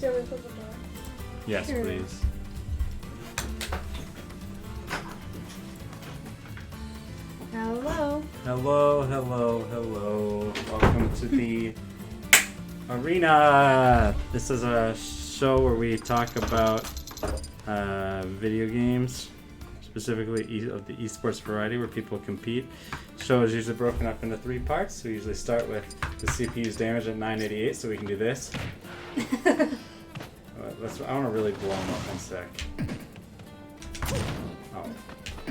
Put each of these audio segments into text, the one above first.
Do you want me to close the door? Yes, Sure. please. Hello. Hello, hello, hello. Welcome to the arena. This is a show where we talk about video games, specifically of the esports variety, where people compete. The show is usually broken up into 3 parts. We usually start with the CPU's damage at 988, so we can do this. I want to really blow him up in sec. Oh,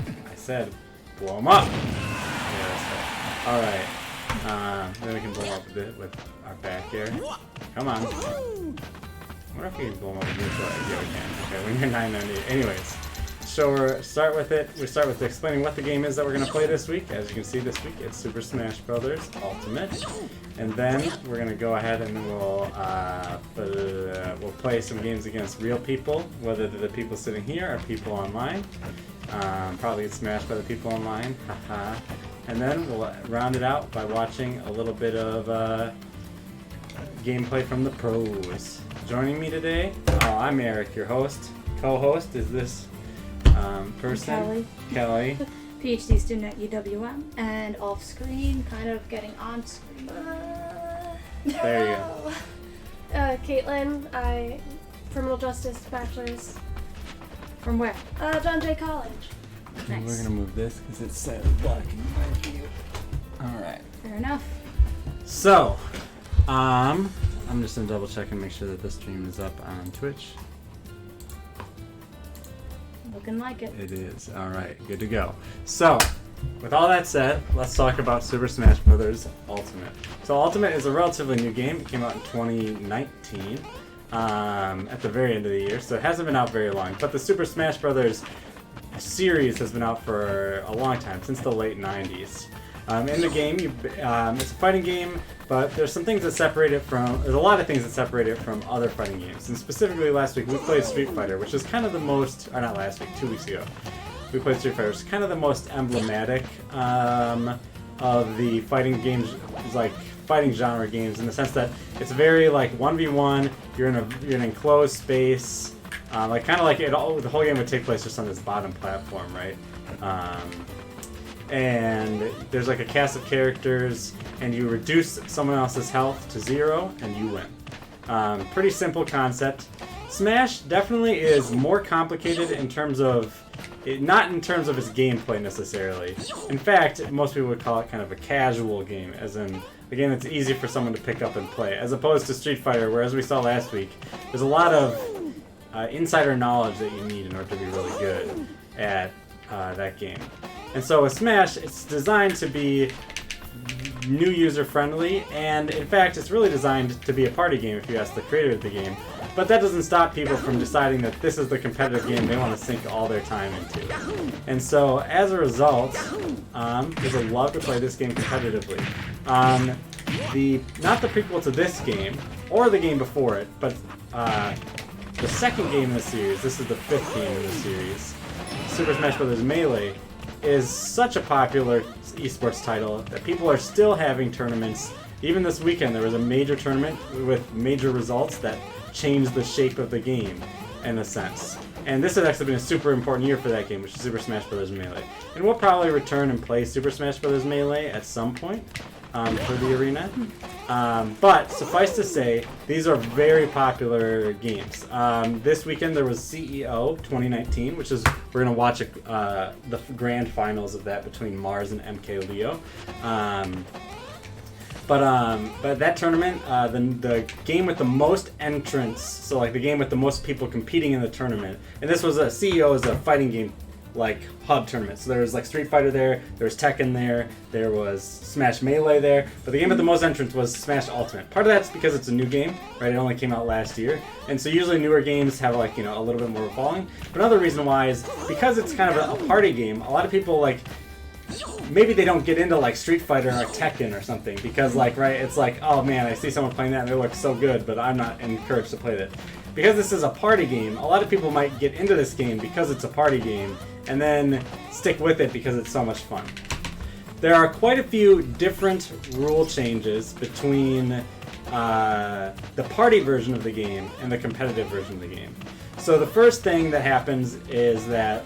I said blow him up. Yeah, that's right. All right. Then we can blow him up a bit with our back air. Come on. I wonder if we can blow him up with neutral. Yeah, we can. Okay, when you're 998. Anyways, so we start with explaining what the game is that we're gonna play this week. As you can see, this week it's Super Smash Bros. Ultimate, and then we're gonna go ahead and we'll play some games against real people, whether they're the people sitting here or people online. Probably get smashed by the people online. Haha. And then we'll round it out by watching a little bit of gameplay from the pros. Joining me today, I'm Eric, your host. Co-host is this person, Kelly. PhD student at UWM, and off screen, kind of getting on screen. There you go. Caitlin, I criminal justice bachelor's From where? John Jay College. Nice. We're gonna move this because it's set black and white view. All right. Fair enough. So, I'm just gonna double check and make sure that this stream is up on Twitch. Looking like it. It is. All right, good to go. So, with all that said, let's talk about Super Smash Bros. Ultimate. So, Ultimate is a relatively new game. It came out in 2019, at the very end of the year, so it hasn't been out very long. But the Super Smash Bros. Series has been out for a long time, since the late 90s. In the game, it's a fighting game, but there's some things that separate it from. There's a lot of things that separate it from other fighting games. And specifically, last week we played Street Fighter, which is kind of the most. Or not last week, 2 weeks ago. We played Street Fighter, which is kind of the most emblematic of the fighting games, like fighting genre games, in the sense that it's very like 1v1. You're in an enclosed space, like kind of like the whole game would take place just on this bottom platform, right? And there's like a cast of characters, and you reduce someone else's health to 0, and you win. Pretty simple concept. Smash definitely is more complicated in terms of, not in terms of its gameplay necessarily. In fact, most people would call it kind of a casual game, as in a game that's easy for someone to pick up and play, as opposed to Street Fighter, where, as we saw last week, there's a lot of insider knowledge that you need in order to be really good at that game. And so with Smash, it's designed to be new user friendly, and in fact it's really designed to be a party game if you ask the creator of the game. But that doesn't stop people from deciding that this is the competitive game they want to sink all their time into. And so as a result, people love to play this game competitively. Not the prequel to this game, or the game before it, but the second game in the series, this is the 5th game in the series, Super Smash Bros. Melee, is such a popular esports title that people are still having tournaments. Even this weekend there was a major tournament with major results that changed the shape of the game, in a sense. And this has actually been a super important year for that game, which is Super Smash Bros. Melee. And we'll probably return and play Super Smash Bros. Melee at some point for the arena. But suffice to say, these are very popular games. This weekend there was CEO 2019, which is, we're going to watch the grand finals of that between Mars and MK Leo. But that tournament, the game with the most entrants, so like the game with the most people competing in the tournament, and this was CEO is a fighting game like hub tournament. So there was like Street Fighter there was Tekken there was Smash Melee there, but the game with the most entrants was Smash Ultimate. Part of that's because it's a new game, right? It only came out last year, and so usually newer games have like, a little bit more following. But another reason why is because it's kind of a party game. A lot of people like, maybe they don't get into like Street Fighter or Tekken or something because like, right, it's like, oh man, I see someone playing that and they look so good, but I'm not encouraged to play that. Because this is a party game, a lot of people might get into this game because it's a party game and then stick with it because it's so much fun. There are quite a few different rule changes between the party version of the game and the competitive version of the game. So the first thing that happens is that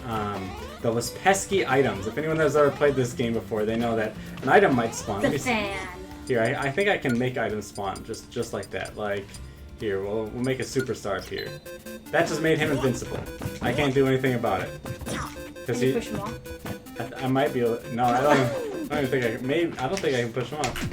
those pesky items. If anyone has ever played this game before, they know that an item might spawn. The fan. Here, I think I can make items spawn just like that. Like, here, we'll make a superstar appear. That just made him invincible. I can't do anything about it. Can you push him off? I might be able. No, I don't even think I can. Maybe I don't think I can push him off.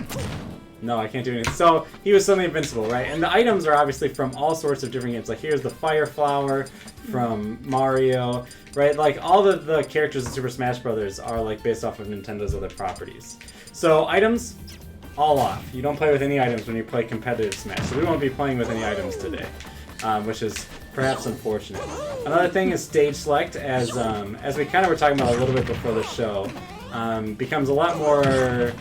No, I can't do anything. So he was suddenly invincible, right? And the items are obviously from all sorts of different games. Like here's the Fire Flower from Mario, right? Like all the characters in Super Smash Bros. Are like based off of Nintendo's other properties. So items, all off. You don't play with any items when you play competitive Smash. So we won't be playing with any items today, which is perhaps unfortunate. Another thing is stage select, as we kind of were talking about a little bit before the show, becomes a lot more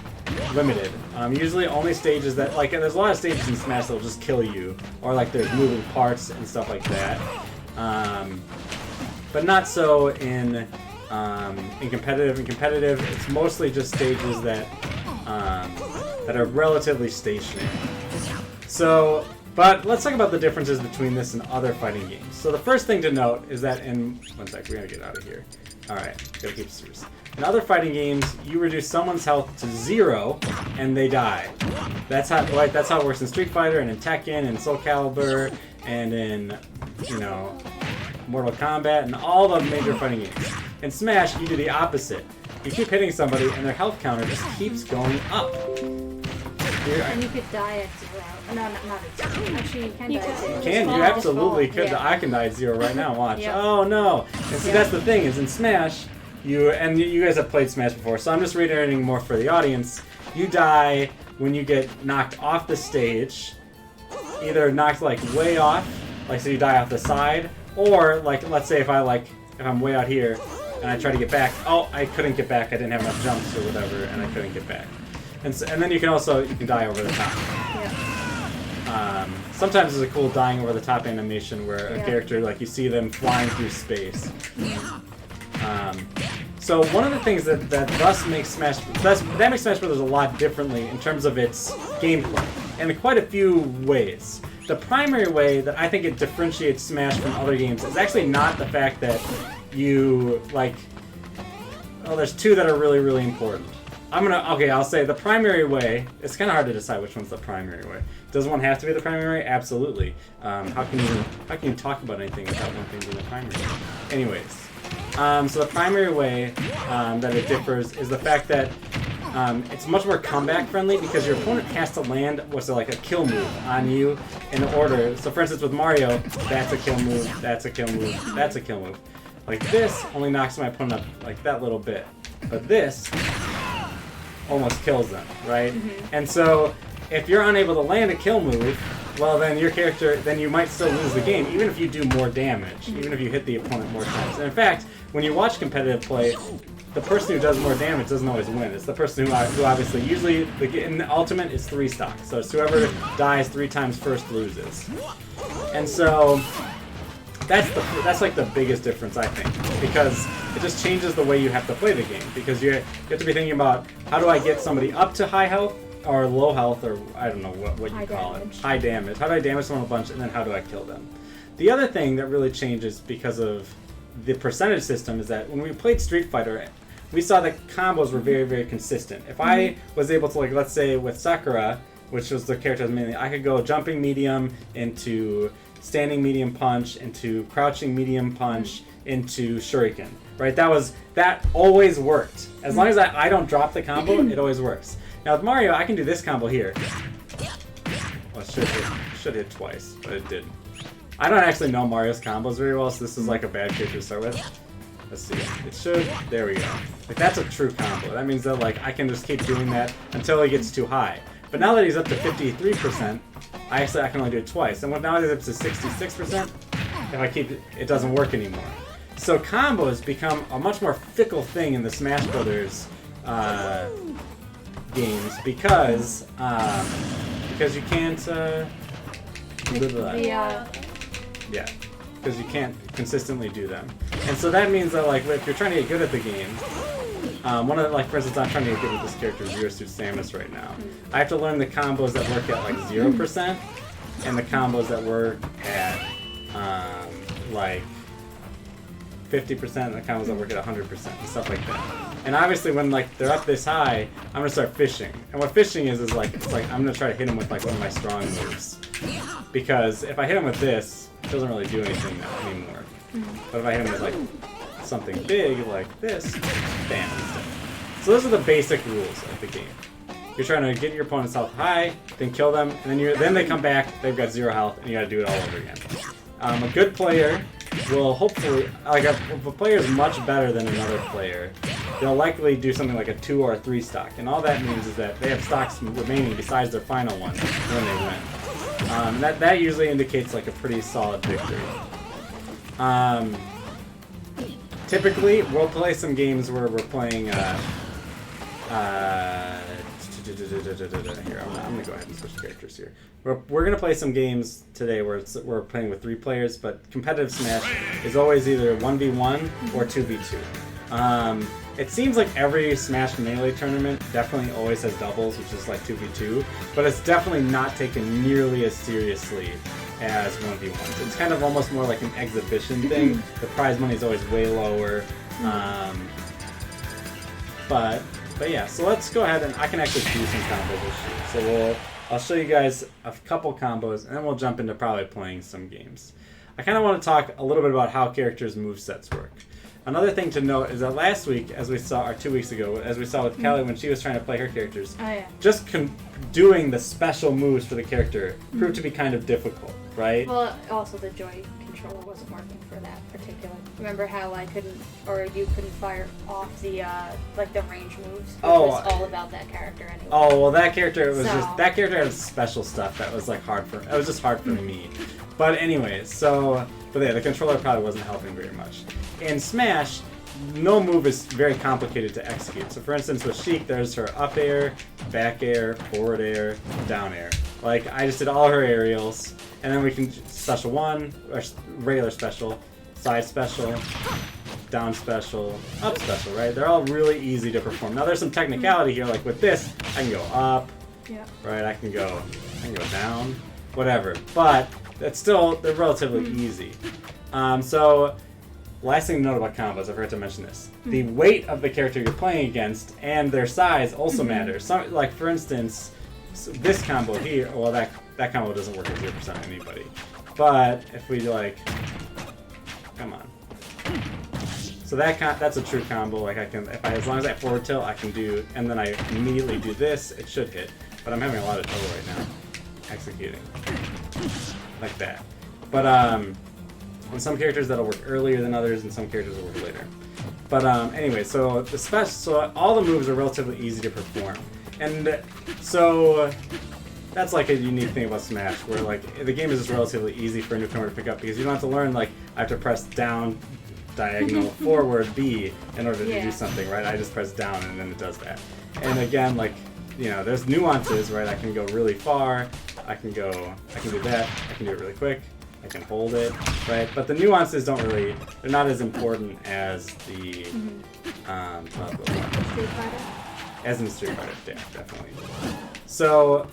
limited. Usually only stages that, like, there's a lot of stages in Smash that'll just kill you, or like there's moving parts and stuff like that. But not so in competitive. In competitive, it's mostly just stages that are relatively stationary. So, but let's talk about the differences between this and other fighting games. So the first thing to note is that in one sec, we gotta get out of here. All right, gotta keep it serious. In other fighting games, you reduce someone's health to 0, and they die. That's how it works in Street Fighter and in Tekken and Soul Calibur and in Mortal Kombat and all the major fighting games. In Smash, you do the opposite. You keep hitting somebody, and their health counter just keeps going up. And you could die at 0. No, not at 0. Actually, you can die at 0. You absolutely could. Yeah. I can die at 0 right now. Watch. Yep. Oh no! And see, that's the thing is in Smash, you guys have played Smash before, so I'm just reiterating more for the audience. You die when you get knocked off the stage, either knocked like way off, like so you die off the side, or like let's say if I'm way out here and I try to get back, oh I couldn't get back. I didn't have enough jumps or whatever, and I couldn't get back. And then you can die over the top. Yeah. Sometimes there's a cool dying over the top animation where a character, like you see them flying through space. So one of the things that makes Smash Bros. A lot differently in terms of its gameplay, and in quite a few ways. The primary way that I think it differentiates Smash from other games is actually not the fact that you there's two that are really, really important. I'll say the primary way. It's kind of hard to decide which one's the primary way. Does one have to be the primary way? Absolutely. How can you talk about anything without one thing being the primary way? Anyways, so the primary way that it differs is the fact that it's much more comeback friendly because your opponent has to land like a kill move on you in order. So for instance, with Mario, that's a kill move, that's a kill move, that's a kill move. Like this only knocks my opponent up like that little bit, but this almost kills them, right? Mm-hmm. And so if you're unable to land a kill move, well then then you might still lose the game, even if you do more damage, even if you hit the opponent more times. And in fact, when you watch competitive play, the person who does more damage doesn't always win. It's the person who obviously, usually, in the ultimate, it's 3 stock. So it's whoever dies 3 times first loses. And so that's like the biggest difference, I think, because it just changes the way you have to play the game. Because you have to be thinking about, how do I get somebody up to high health or low health, or I don't know what you call it. High damage. How do I damage someone a bunch, and then how do I kill them? The other thing that really changes because of the percentage system is that when we played Street Fighter, we saw that combos were very, very consistent. If I was able to, like, let's say with Sakura, which was the character I was mainly, I could go jumping medium into standing medium punch into crouching medium punch into shuriken, right? That always worked. As long as I don't drop the combo, it always works. Now with Mario, I can do this combo here. Well, it should hit twice, but it didn't. I don't actually know Mario's combos very well, so this is like a bad character to start with. Let's see. It should. There we go. Like, that's a true combo. That means that, like, I can just keep doing that until he gets too high. But now that he's up to 53%, I can only do it twice. And now that it's up to 66%, if I keep it doesn't work anymore. So combos become a much more fickle thing in the Smash Brothers games because you can't. Yeah, because you can't consistently do them. And so that means that, like, if you're trying to get good at the game, One of the, like, for instance, I'm trying to get good with this character, Zero Suit Samus, right now. I have to learn the combos that work at, like, 0%, and the combos that work at, like, 50%, and the combos that work at 100%, and stuff like that. And obviously, when, like, they're up this high, I'm gonna start fishing. And what fishing is like, it's like, I'm gonna try to hit him with, like, one of my strong moves. Because if I hit him with this, it doesn't really do anything anymore. But if I hit him with, like, something big like this, bam, he's dead. So those are the basic rules of the game. You're trying to get your opponent's health high, then kill them, and then they come back, they've got 0 health, and you gotta do it all over again. A good player will hopefully, like, if a player is much better than another player, they'll likely do something like a 2 or a 3 stock. And all that means is that they have stocks remaining besides their final one when they win. That usually indicates, like, a pretty solid victory. Typically, we'll play some games where we're playing, here, I'm gonna go ahead and switch characters here. We're gonna play some games today where we're playing with 3 players, but competitive Smash is always either 1v1 or 2v2. It seems like every Smash Melee tournament definitely always has doubles, which is like 2v2, but it's definitely not taken nearly as seriously as 1v1. It's kind of almost more like an exhibition thing. The prize money is always way lower. But yeah, so let's go ahead and I can actually do some combos. So I'll show you guys a couple combos, and then we'll jump into probably playing some games. I kind of want to talk a little bit about how characters' movesets work. Another thing to note is that last week, as we saw, or 2 weeks ago, as we saw with Kelly when she was trying to play her characters, just doing the special moves for the character proved to be kind of difficult, right? Well, also the Joy controller wasn't working for that particular. Remember how I couldn't, or you couldn't fire off the like the range moves? Which was all about that character anyway. Oh well, that character that character had special stuff that was like hard for. It was just hard for me. But anyways, but yeah, the controller probably wasn't helping very much. In Smash, no move is very complicated to execute. So for instance, with Sheik, there's her up air, back air, forward air, down air. Like, I just did all her aerials, and then we can special 1, or regular special, side special, down special, up special, right? They're all really easy to perform. Now there's some technicality here, like with this, I can go up, right? I can go down, whatever. But they're relatively easy. So last thing to note about combos, I forgot to mention this. The weight of the character you're playing against and their size also matters. Like, for instance, this combo here, well, that combo doesn't work with 0% anybody. But if we, like, come on. So that's a true combo. Like, as long as I forward tilt, I can do, and then I immediately do this, it should hit. But I'm having a lot of trouble right now executing. Like that. But, on some characters that'll work earlier than others, and some characters will work later. But anyway, so all the moves are relatively easy to perform, and so that's like a unique thing about Smash, where like the game is just relatively easy for a newcomer to pick up because you don't have to learn like I have to press down, diagonal, forward, B in order to do something, right? I just press down and then it does that. And again, like, you know, there's nuances, right? I can go really far, I can do that, I can do it really quick. I can hold it, right? But the nuances they're not as important as the, Street Fighter? As in Street Fighter, yeah, definitely. So,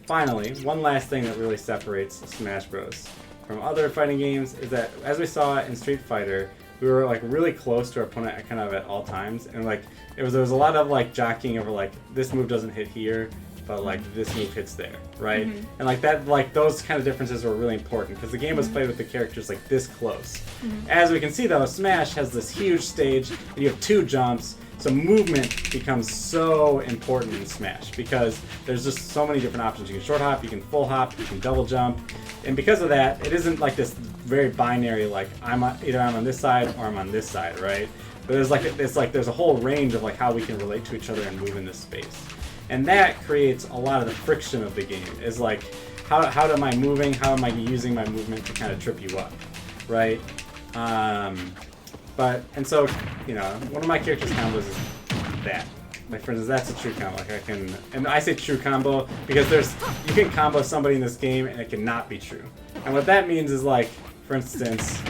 finally, one last thing that really separates Smash Bros. From other fighting games is that, as we saw in Street Fighter, we were like really close to our opponent kind of at all times, and like there was a lot of like jockeying over like this move doesn't hit here, but like this move hits there, right? And like that, like those kind of differences were really important because the game was played with the characters like this close. As we can see though, Smash has this huge stage and you have 2 jumps, so movement becomes so important in Smash because there's just so many different options. You can short hop, you can full hop, you can double jump, and because of that, it isn't like this very binary like either I'm on this side or I'm on this side, right? But there's a whole range of like how we can relate to each other and move in this space. And that creates a lot of the friction of the game, is like, how am I moving, how am I using my movement to kind of trip you up, right? And so, you know, one of my character's combos is that. Like, for instance, that's a true combo. Like and I say true combo because you can combo somebody in this game and it cannot be true. And what that means is like, for instance,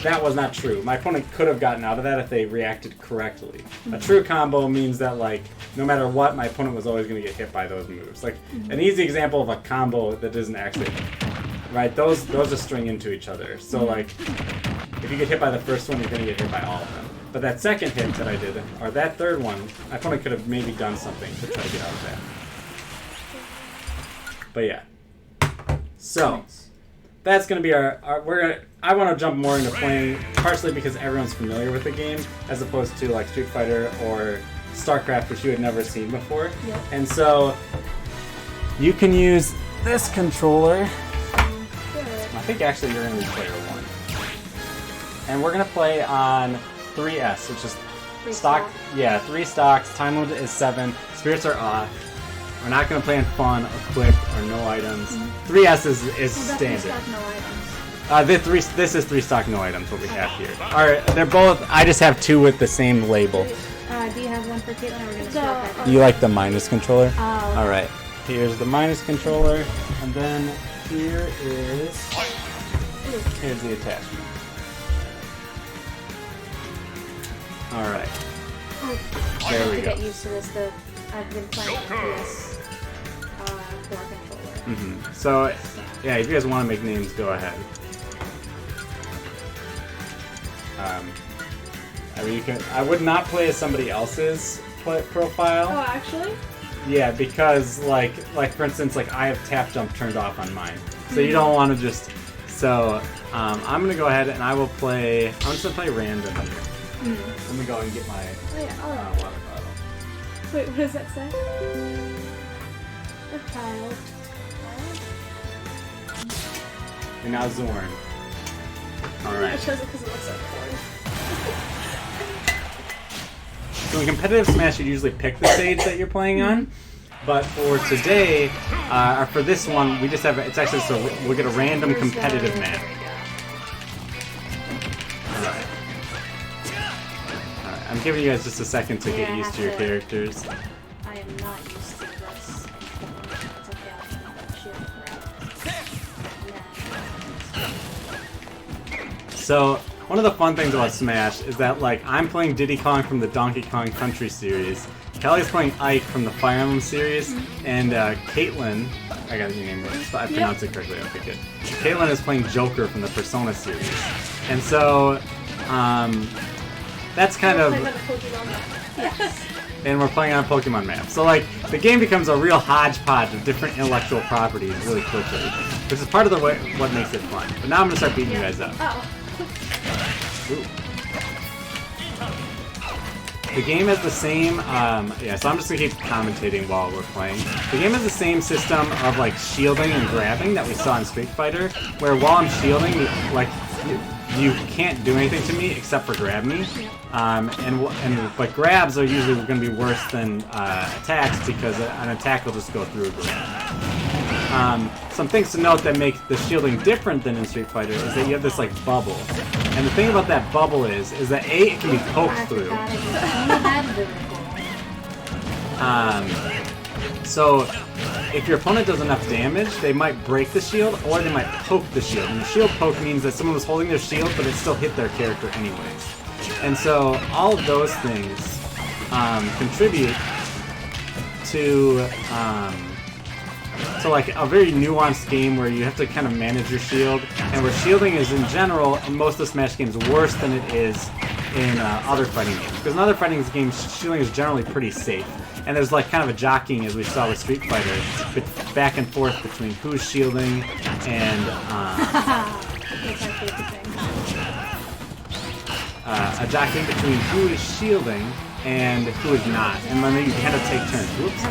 that was not true. My opponent could have gotten out of that if they reacted correctly. A true combo means that, like, no matter what, my opponent was always going to get hit by those moves. Like, an easy example of a combo that isn't actually, right, those just string into each other. So, like, if you get hit by the first one, you're going to get hit by all of them. But that second hit that I did, or that third one, my opponent could have maybe done something to try to get out of that. But yeah. So, that's going to be our I want to jump more into playing, partially because everyone's familiar with the game, as opposed to like Street Fighter or StarCraft, which you had never seen before. Yep. And so, you can use this controller. I think actually you're going to be player 1. And we're going to play on 3S, which is stock. Yeah, 3 stocks. Time limit is 7. Spirits are off. We're not going to play on fun or quick or no items. 3S is standard. This is 3 stock no items, what we have here. Alright, they're both, I just have 2 with the same label. Do you have one for Caitlin, or we're going to start that? You like the minus controller? Oh. Alright, here's the minus controller, and then here's the attachment. Alright. There we go. Get used to this, I've been playing with this 4 controller. So, yeah, if you guys want to make names, go ahead. I mean, I would not play as somebody else's profile. Oh, actually? Yeah, because like for instance, like I have tap jump turned off on mine, so you don't want to just. So I'm gonna go ahead and I will play. I'm just gonna play random here. Let me go and get my water bottle. Wait, what does that say? A child. And now Zorn. All right. It shows it because it looks like corn. So in competitive Smash, you usually pick the stage that you're playing on. But for today, or for this one, we just have, it's actually, so we'll get a random competitive map. Alright. I'm giving you guys just a second to get used to your characters. I am not used to this. It's okay, I'll shield grab. So, one of the fun things about Smash is that, like, I'm playing Diddy Kong from the Donkey Kong Country series, Kelly's playing Ike from the Fire Emblem series, and Caitlin, I got your name right, so I pronounced it correctly, okay, good. Caitlin is playing Joker from the Persona series. And so, that's kind of... And we're playing on a Pokemon map. So, like, the game becomes a real hodgepodge of different intellectual properties really quickly, which is part of the way, what makes it fun. But now I'm gonna start beating you guys up. Ooh. The game has the same, so I'm just gonna keep commentating while we're playing. The game has the same system of, like, shielding and grabbing that we saw in Street Fighter, where while I'm shielding, you can't do anything to me except for grab me. But grabs are usually going to be worse than attacks because an attack will just go through a grab. Some things to note that make the shielding different than in Street Fighter is that you have this like bubble, and the thing about that bubble is that it can be poked through. So if your opponent does enough damage, they might break the shield or they might poke the shield. And the shield poke means that someone was holding their shield, but it still hit their character anyways. And so all of those things contribute to like a very nuanced game where you have to kind of manage your shield, and where shielding is in general in most of the Smash games worse than it is in other fighting games. Because in other fighting games, shielding is generally pretty safe. And there's like kind of a jockeying, as we saw with Street Fighter, back and forth between who's shielding and a jockeying between who is shielding and who is not. And then you kind of take turns. Whoops.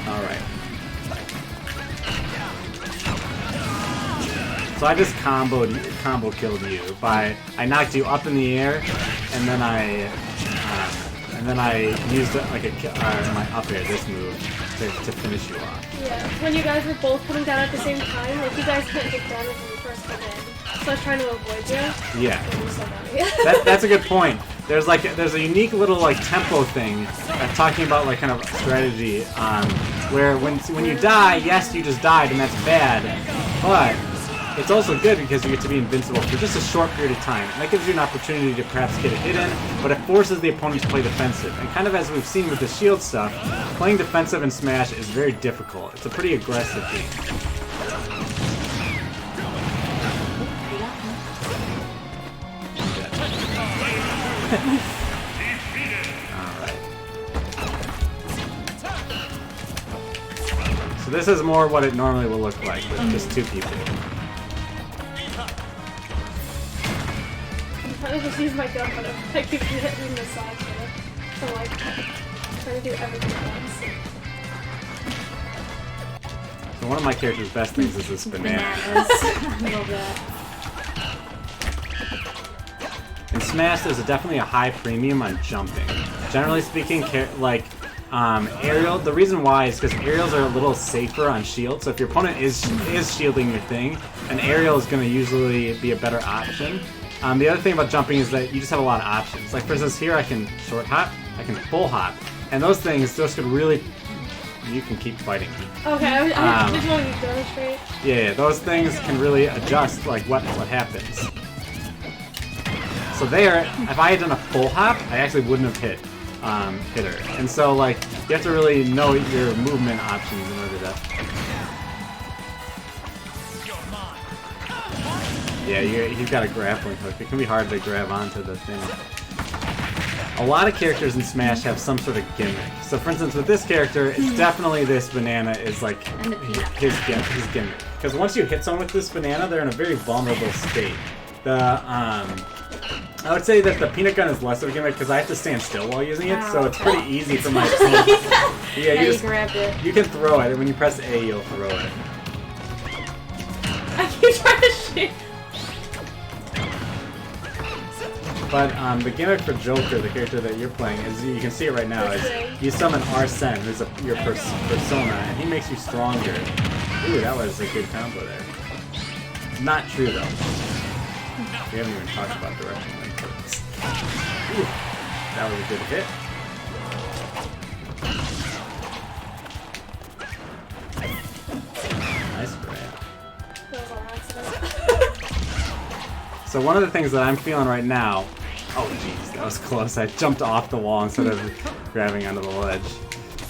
Alright. So I just combo killed you by, I knocked you up in the air, and then I used like my up air, this move, to finish you off. Yeah, when you guys were both coming down at the same time, like you guys can't take damage when you first come in. So I was trying to avoid you. Yeah. That's a good point. There's a unique little like tempo thing, talking about like kind of strategy, where when you die, yes, you just died and that's bad, but it's also good because you get to be invincible for just a short period of time. And that gives you an opportunity to perhaps get a hit in, but it forces the opponent to play defensive. And kind of as we've seen with the shield stuff, playing defensive in Smash is very difficult. It's a pretty aggressive game. Alright. So this is more what it normally will look like with just two people. I just use my gun, but I keep hitting the side there. So like, trying to do everything at once. So one of my character's best things is this banana. Bananas. I love that. In Smash, there's definitely a high premium on jumping. Generally speaking, aerial, the reason why is because aerials are a little safer on shield, so if your opponent is shielding your thing, an aerial is going to usually be a better option. The other thing about jumping is that you just have a lot of options. Like for instance here I can short hop, I can full hop, and those could really, you can keep fighting. Okay, I just want to demonstrate. Yeah, those things can really adjust like what happens. So there, if I had done a full hop, I actually wouldn't have hit her. And so like you have to really know your movement options in order to. Yeah, he's got a grappling hook. It can be hard to grab onto the thing. A lot of characters in Smash have some sort of gimmick. So for instance, with this character, it's definitely this banana is like his gimmick. Because once you hit someone with this banana, they're in a very vulnerable state. I would say that the peanut gun is less of a gimmick because I have to stand still while using it, so it's pretty easy for my team. Yeah, you grabbed it. You can throw it, and when you press A, you'll throw it. I keep trying to shoot. But the gimmick for Joker, the character that you're playing, is you can see it right now. Is you summon Arsene, who's your persona, and he makes you stronger. Ooh, that was a good combo there. Not true though. We haven't even talked about direction inputs. Ooh, that was a good hit. Nice grab. That was an accident. So one of the things that I'm feeling right now, oh jeez, that was close. I jumped off the wall instead of grabbing onto the ledge.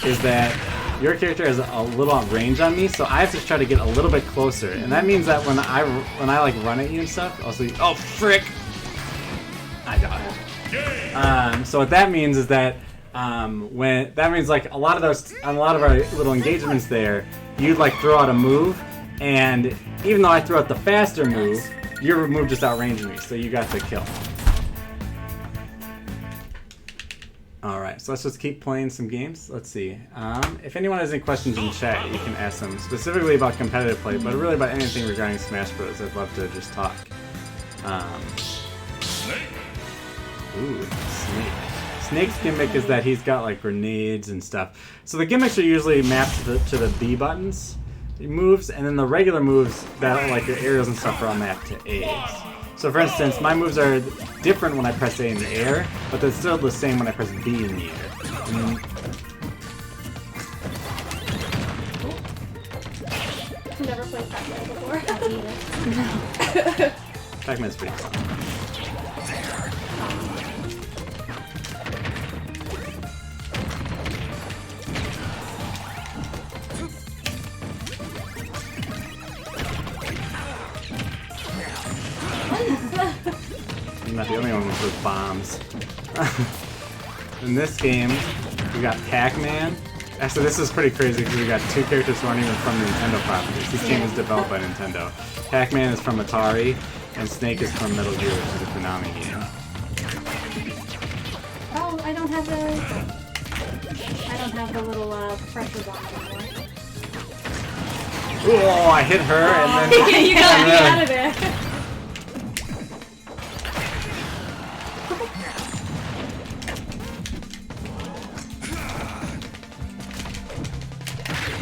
Is that your character has a little range on me, so I have to try to get a little bit closer, and that means that when I like run at you and stuff, also oh frick, I died. So what that means is that like a lot of our little engagements there, you'd like throw out a move, and even though I throw out the faster move, your move just outranged me, so you got the kill. Alright, so let's just keep playing some games. Let's see. If anyone has any questions in chat, you can ask them specifically about competitive play, but really about anything regarding Smash Bros. I'd love to just talk. Ooh, Snake. Snake's gimmick is that he's got like grenades and stuff. So the gimmicks are usually mapped to the B buttons moves, and then the regular moves that are like your aerials and stuff are all mapped to A's. So for instance, my moves are different when I press A in the air, but they're still the same when I press B in the air. Never played Pac-Man before. Pac-Man's pretty fun. I'm not the only one with bombs. In this game, we got Pac-Man. Actually, this is pretty crazy because we got two characters who aren't even from the Nintendo properties. This game is developed by Nintendo. Pac-Man is from Atari, and Snake is from Metal Gear, which is a Konami game. Oh, I don't have the little pressure bomb anymore. Oh, I hit her and then... You got me out of there.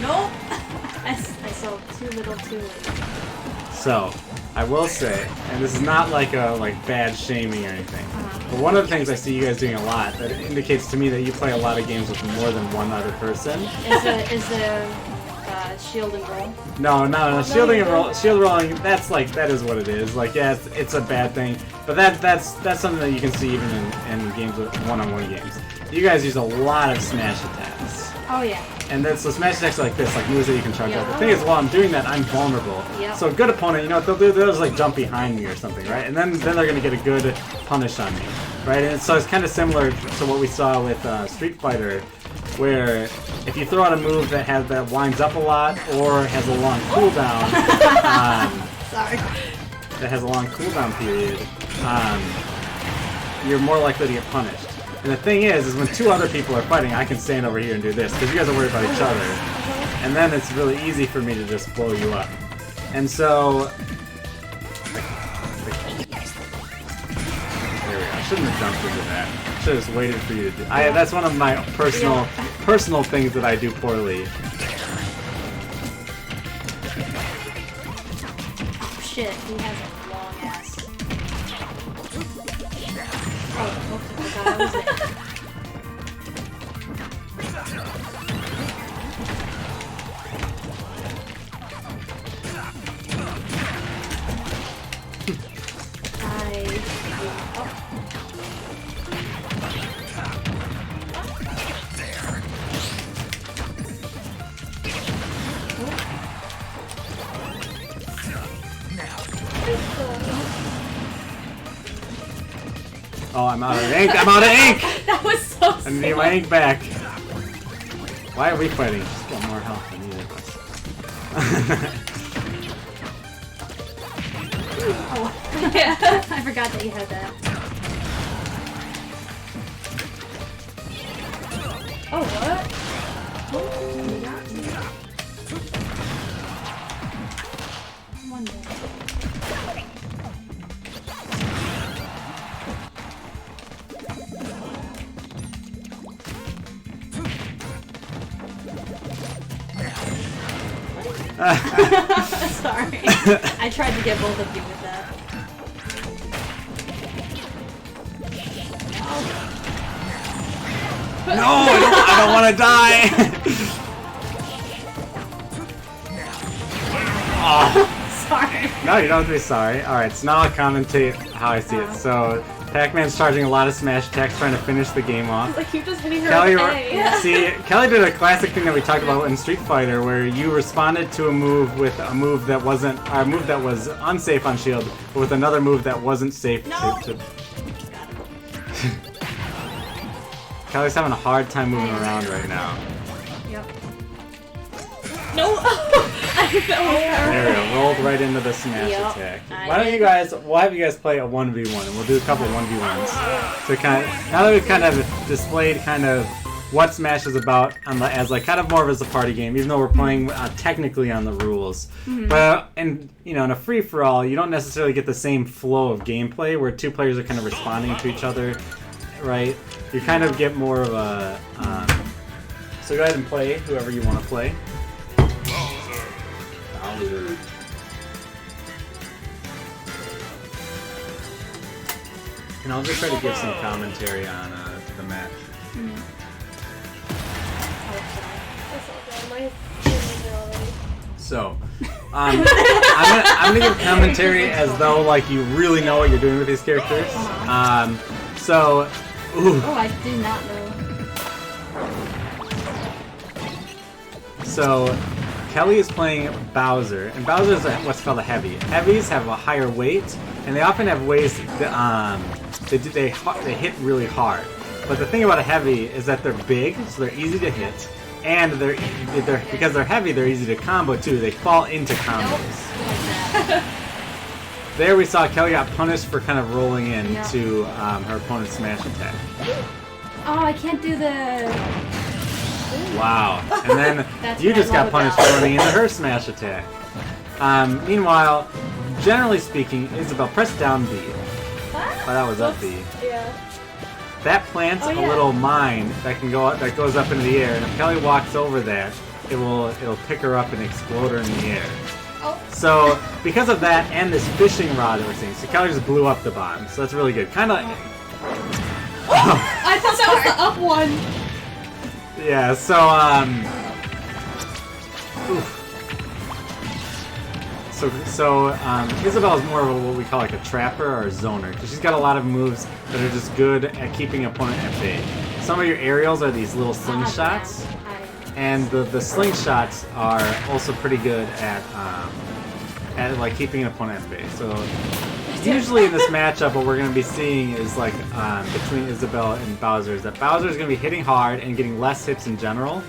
Nope! I saw too little too late. So, I will say, and this is not like a bad shaming or anything, but one of the things I see you guys doing a lot that indicates to me that you play a lot of games with more than one other person. Is the shield and roll? No. Shielding and roll, shield rolling. That is what it is. Like, yeah, it's a bad thing, but that's something that you can see even in games with one-on-one games. You guys use a lot of smash attacks. Oh yeah. And then so smash attacks are like this, like moves that you can charge out. The thing is, while I'm doing that, I'm vulnerable. Yep. So a good opponent, you know what they'll do? They'll just like jump behind me or something, right? And then they're gonna get a good punish on me, right? And so it's kind of similar to what we saw with Street Fighter, where if you throw out a move that winds up a lot or has a long cooldown, Sorry. that has a long cooldown period, you're more likely to get punished. And the thing is when two other people are fighting, I can stand over here and do this, because you guys are worried about each other. And then it's really easy for me to just blow you up. And so... There we go. I shouldn't have jumped into that. I should have just waited for you to do... that's one of my personal things that I do poorly. Shit, he has a long ass. Oh, my god, I was it. Oh, I'm out of ink! I'm out of ink! That was so I need my ink back. Why are we fighting? Just got more health than either of us. Oh, yeah. I forgot that you had that. Oh, what? One day. Sorry. I tried to get both of you with that. No, I don't want to die. Oh. Sorry. No, you don't have to be sorry. All right, so now I'll commentate how I see it. So Pac-Man's charging a lot of smash attacks, trying to finish the game off. I keep just hitting her Kelly, okay. see, Kelly did a classic thing that we talked about in Street Fighter, where you responded to a move with a move that wasn't, or a move that was unsafe on shield, but with another move that wasn't safe to Kelly's having a hard time moving around right now. Yep. No! I fell over. There we go, rolled right into the smash attack. Why don't you guys, we'll have you guys play a 1v1, and we'll do a couple 1v1s. So kind of, now that we've kind of displayed kind of what Smash is about as like kind of more of as a party game, even though we're playing technically on the rules. But in a free-for-all, you don't necessarily get the same flow of gameplay where two players are kind of responding to each other, right? You kind of get more of a... so go ahead and play whoever you want to play. Bowser. And I'll just try to give some commentary on the match. So, I'm gonna give commentary as though like you really know what you're doing with these characters. So, ooh. Oh, I do not know. So, Kelly is playing Bowser, and Bowser is what's called a heavy. Heavies have a higher weight, and they often have ways that they hit really hard. But the thing about a heavy is that they're big, so they're easy to hit, and because they're heavy, they're easy to combo too. They fall into combos. Nope. There we saw Kelly got punished for kind of rolling into her opponent's smash attack. Oh, I can't do the... Wow. And then you just got punished for running into her smash attack. Meanwhile, generally speaking, Isabel, press down B. Oh, that was up B. Yeah. That plants a little mine that goes up into the air, and if Kelly walks over that, it'll pick her up and explode her in the air. Oh. So because of that and this fishing rod that we're seeing, so Kelly just blew up the bomb. So that's really good. Kind of. I thought that was the up one. Yeah. So oof. Isabel is more of what we call like a trapper or a zoner, because she's got a lot of moves that are just good at keeping an opponent at bay. Some of your aerials are these little slingshots, and the slingshots are also pretty good at like keeping an opponent at bay. So usually in this matchup, what we're going to be seeing is like between Isabel and Bowser is that Bowser is going to be hitting hard and getting less hits in general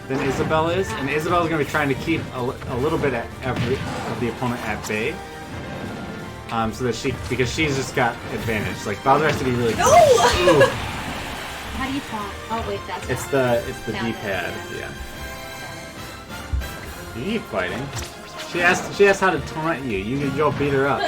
than Isabel is, and Isabel is going to be trying to keep a little bit of the opponent at bay, so that because she's just got advantage. Like Bowser has to be really. No! How do you taunt? Oh wait, that's. It's the D-pad. Yeah. You keep fighting. She asked how to taunt you. You can go beat her up.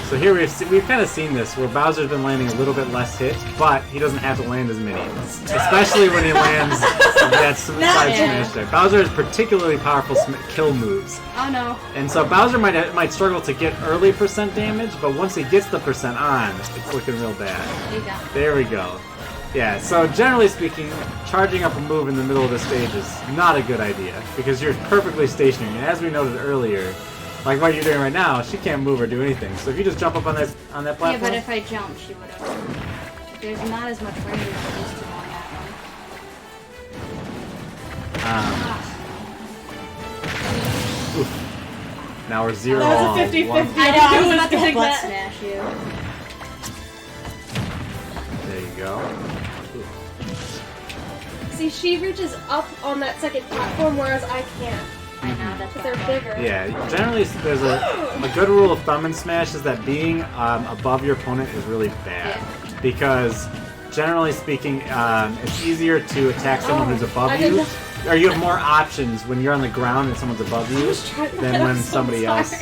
So here we've kind of seen this, where Bowser's been landing a little bit less hits, but he doesn't have to land as many. Especially when he lands that side smash there. Bowser has particularly powerful kill moves. Oh no. And so Bowser might struggle to get early percent damage, but once he gets the percent on, it's looking real bad. There we go. Yeah, so generally speaking, charging up a move in the middle of the stage is not a good idea, because you're perfectly stationary. And as we noted earlier, like what you're doing right now, she can't move or do anything. So if you just jump up on that platform... Yeah, but if I jump, she would have... There's not as much range as there used to going at Oof. Now we're 0 all. That was a 50-50. I know, I was about to butt smash you. There you go. See, she reaches up on that second platform, whereas I can't. I know, that's But they're bigger. Yeah, generally there's a good rule of thumb in Smash is that being above your opponent is really bad. Yeah. Because generally speaking, it's easier to attack someone who's above you, or you have more options when you're on the ground and someone's above you than when somebody else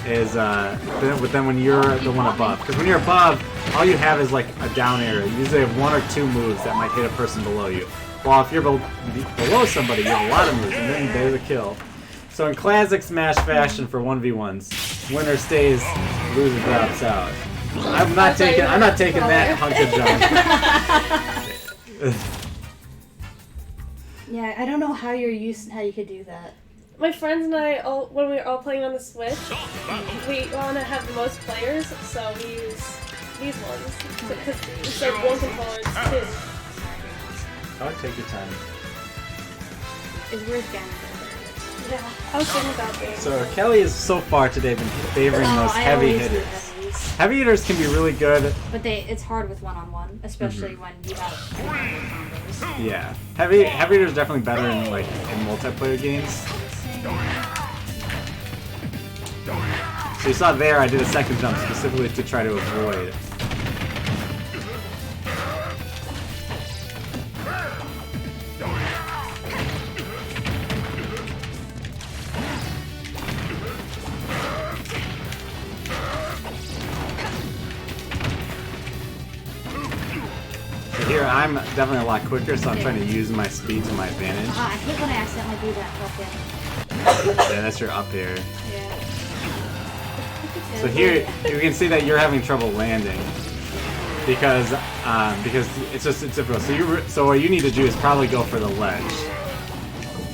is than when you're the one above. Because when you're above, all you have is like a down arrow. You usually have 1 or 2 moves that might hit a person below you. While if you're below somebody, you have a lot of moves, and then there's a kill. So in classic Smash fashion for 1v1s, winner stays, loser drops out. I'm not taking that hunk of junk. Yeah, I don't know how you could do that. My friends and I, when we were all playing on the Switch, we want to have the most players, so we use these ones. Because instead of 1 controller, it's 2. Oh, take your time. It's worth getting. Yeah, I was thinking about this. So Kelly has so far today been favoring those heavy hitters. Heavy hitters can be really good. But it's hard with one-on-one, especially when you have combos. Yeah. Heavy hitters definitely better in multiplayer games. So you saw there I did a second jump specifically to try to avoid. Here, I'm definitely a lot quicker, so I'm trying to use my speed to my advantage. I hate when I accidentally do that. Okay. Yeah, that's your up air. Yeah. So here, you can see that you're having trouble landing because it's difficult. So what you need to do is probably go for the ledge.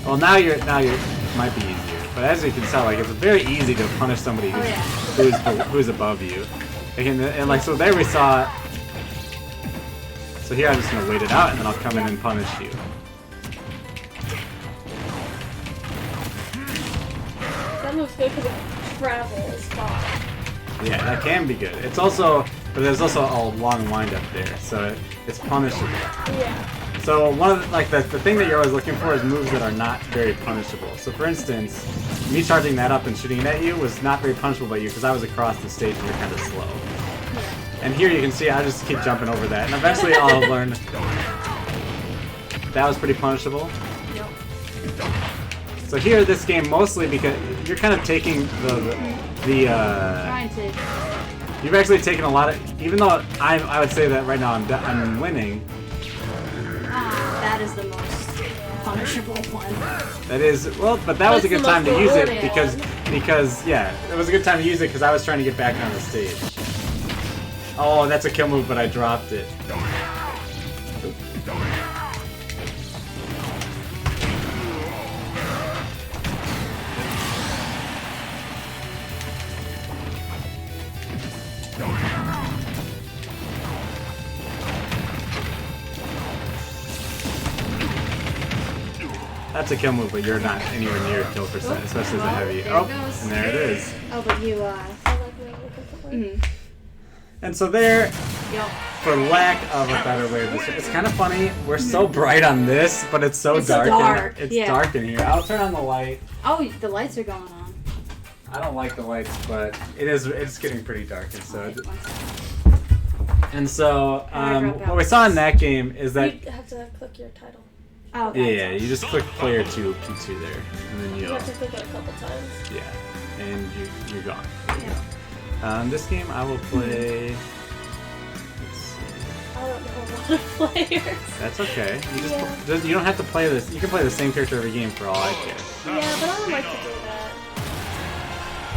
Well, now you're might be easier, but as you can tell, like it's very easy to punish somebody who's above you. And like so, there we saw. So here I'm just going to wait it out, and then I'll come in and punish you. That move's good because it travels far. Yeah, that can be good. It's also, but there's also a long windup there, so it's punishable. Yeah. So one of the thing that you're always looking for is moves that are not very punishable. So for instance, me charging that up and shooting it at you was not very punishable by you because I was across the stage and you're kind of slow. And here you can see I just keep jumping over that, and eventually I'll learn. That was pretty punishable. Yep. So here, this game mostly because you're kind of taking Trying to. You've actually taken a lot of. Even though I would say that right now I'm winning. That is the most punishable one. That is but that was a good time to use it because yeah, it was a good time to use it because I was trying to get back on the stage. Oh, that's a kill move, but I dropped it. That's a kill move, but you're not anywhere near kill percent, especially as a heavy. There Oh, it goes. and there it is. Oh, but you, And so there, Yep. for lack of a better way of describing, it's kind of funny. We're so bright on this, but it's so dark. dark, It's yeah. dark in here. I'll turn on the light. Oh, the lights are going on. I don't like the lights, but it's getting pretty dark inside. And so, what we saw in that game is that You have to click your title. Oh, yeah, you just click player 2 P2 there, and then You have to click it a couple times. yeah, and you're gone. There you go. This game I will play. Let's see. I don't know a lot of players. That's okay. You Yeah. you don't have to play this. You can play the same character every game for all I care. Yeah, but I don't like to do that.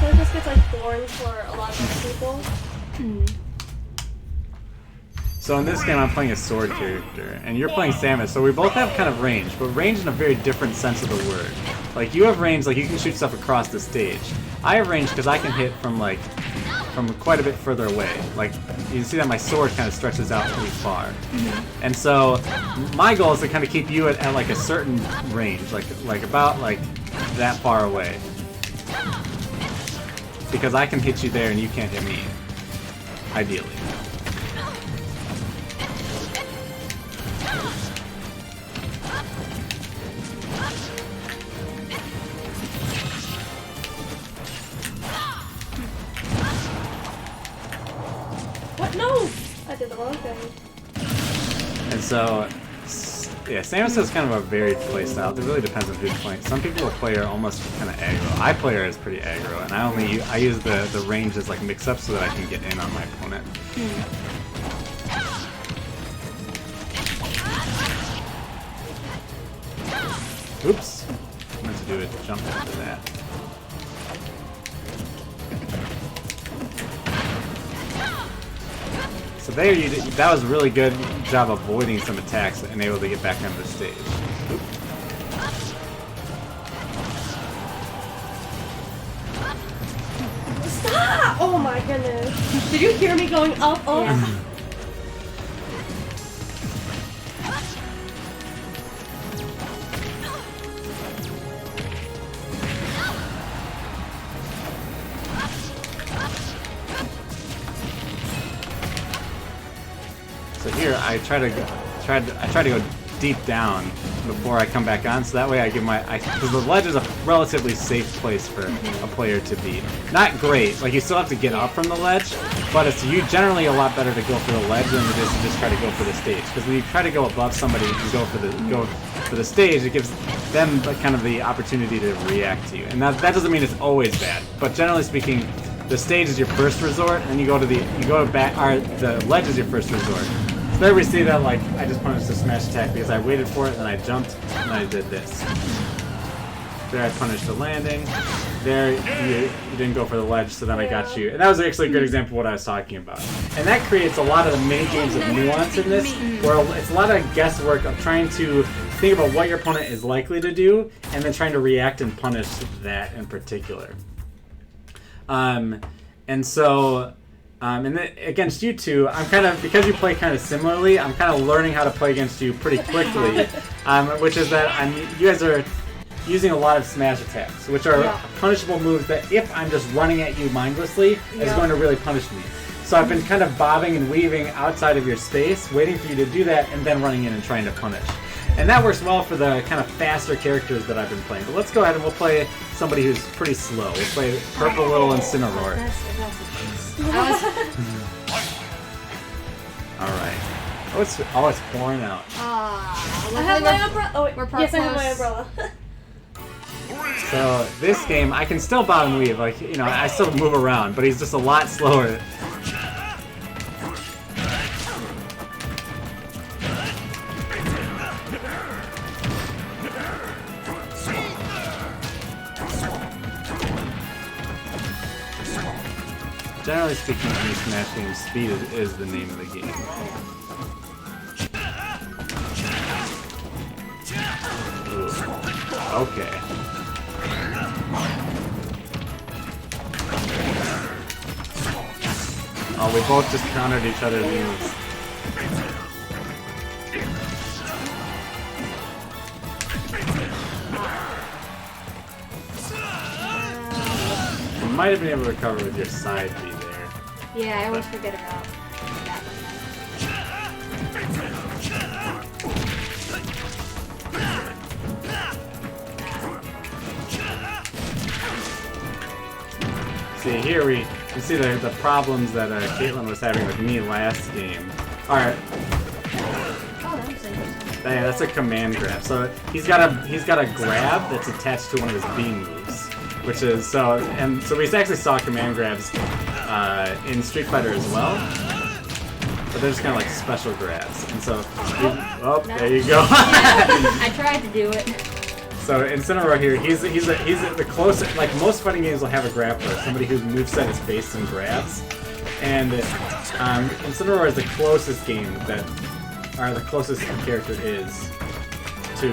So it just gets like boring for a lot of other people. So in this game, I'm playing a sword character, and you're playing Samus. So we both have kind of range, but range in a very different sense of the word. Like you have range, like you can shoot stuff across the stage. I have range because I can hit from quite a bit further away. Like you can see that my sword kind of stretches out pretty far. And so my goal is to kind of keep you at like a certain range, like about like that far away. Because I can hit you there and you can't hit me. Ideally. What? No! I did the wrong thing. And so, yeah, Samus is kind of a varied playstyle. It really depends on who's playing. Some people will play her almost kind of aggro. I play her as pretty aggro, and I use the range as like mix-up so that I can get in on my opponent. Oops. I meant to do a jump into that. So there that was a really good job avoiding some attacks and able to get back onto the stage. Oop. Stop! Oh my goodness. Did you hear me going up? Oh. Yeah. So here I try to go deep down before I come back on, so that way I give because the ledge is a relatively safe place for a player to be. Not great, like you still have to get up from the ledge, but it's generally a lot better to go for the ledge than it is to just try to go for the stage. Because when you try to go above somebody and go for the stage, it gives them kind of the opportunity to react to you. And that doesn't mean it's always bad, but generally speaking, the stage is your first resort, and the ledge is your first resort. So there we see that, like, I just punished the smash attack because I waited for it, and I jumped, and I did this. There I punished the landing. There you didn't go for the ledge, so then I got you. And that was actually a good example of what I was talking about. And that creates a lot of the mini games of nuance in this, where it's a lot of guesswork of trying to think about what your opponent is likely to do, and then trying to react and punish that in particular. And so, and then against you two, because you play kind of similarly, I'm kind of learning how to play against you pretty quickly, which is that you guys are using a lot of smash attacks, which are punishable moves that if I'm just running at you mindlessly, is going to really punish me. So I've been kind of bobbing and weaving outside of your space, waiting for you to do that, and then running in and trying to punish. And that works well for the kind of faster characters that I've been playing. But let's go ahead and we'll play somebody who's pretty slow. We'll play Purple Little Incineroar. Alright. Oh, it's pouring out. I have my umbrella. Oh, wait. Yes, I have my umbrella. So this game, I can still bob and weave. Like, you know, I still move around, but he's just a lot slower. Generally speaking, in these Smash games, speed is the name of the game. Ooh. Okay. Oh, we both just countered each other's moves. might have been able to recover with your side B there. Yeah, I always forget about that one. See, here we see the problems that Caitlin was having with me last game. Alright. Oh, that was interesting. Yeah, that's a command grab. So he's got a grab that's attached to one of his B moves, which is so we actually saw command grabs in Street Fighter as well, but they're just kind of like special grabs. And so, there you go. I tried to do it. So Incineroar here, he's the closest. Like most fighting games will have a grappler, somebody whose moveset is based in grabs, and Incineroar is the closest game that. Or the closest the character is to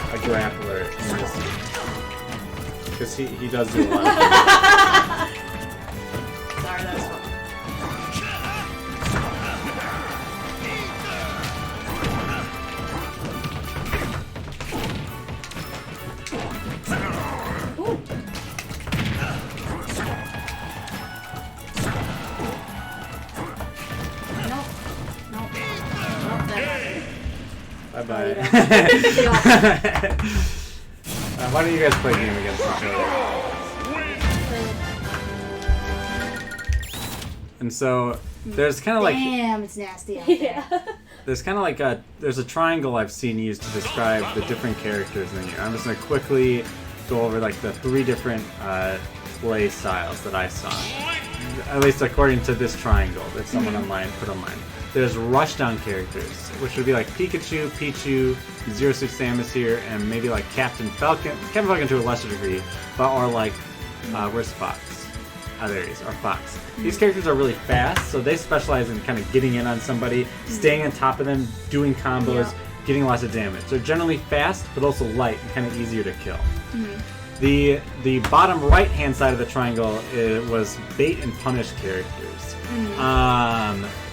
a grappler in this game. Because he does do a lot of Sorry, that was fun. Bye-bye. Why don't you guys play a game against each other? And so, there's kind of like... Damn, it's nasty out there. Yeah. There's kind of like there's a triangle I've seen used to describe the different characters in here. I'm just going to quickly go over like the 3 different play styles that I saw. At least according to this triangle that someone online put online. There's rushdown characters, which would be like Pikachu, Pichu, Zero Suit Samus here, and maybe like Captain Falcon to a lesser degree, or like, where's Fox? There he is, or Fox. These characters are really fast, so they specialize in kind of getting in on somebody, staying on top of them, doing combos, getting lots of damage. They're generally fast, but also light and kind of easier to kill. The bottom right-hand side of the triangle was bait and punish characters.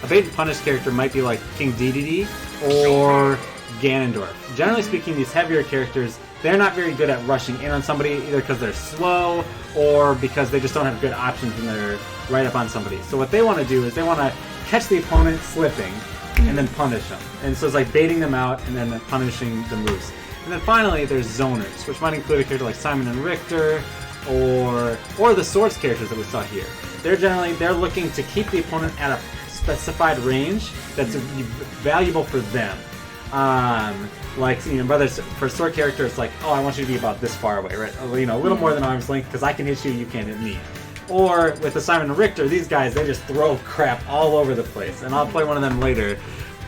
A bait and punish character might be like King Dedede or Ganondorf. Generally speaking, these heavier characters, they're not very good at rushing in on somebody, either because they're slow or because they just don't have good options when they're right up on somebody. So what they want to do is they want to catch the opponent slipping and then punish them. And so it's like baiting them out and then punishing the moves. And then finally, there's zoners, which might include a character like Simon and Richter or the Swords characters that we saw here. They're looking to keep the opponent at a specified range that's valuable for them. Like, whether it's for a sword character, it's like, oh, I want you to be about this far away, right? A little more than arm's length, because I can hit you, you can't hit me. Or with the Simon and Richter, these guys, they just throw crap all over the place, and I'll play one of them later.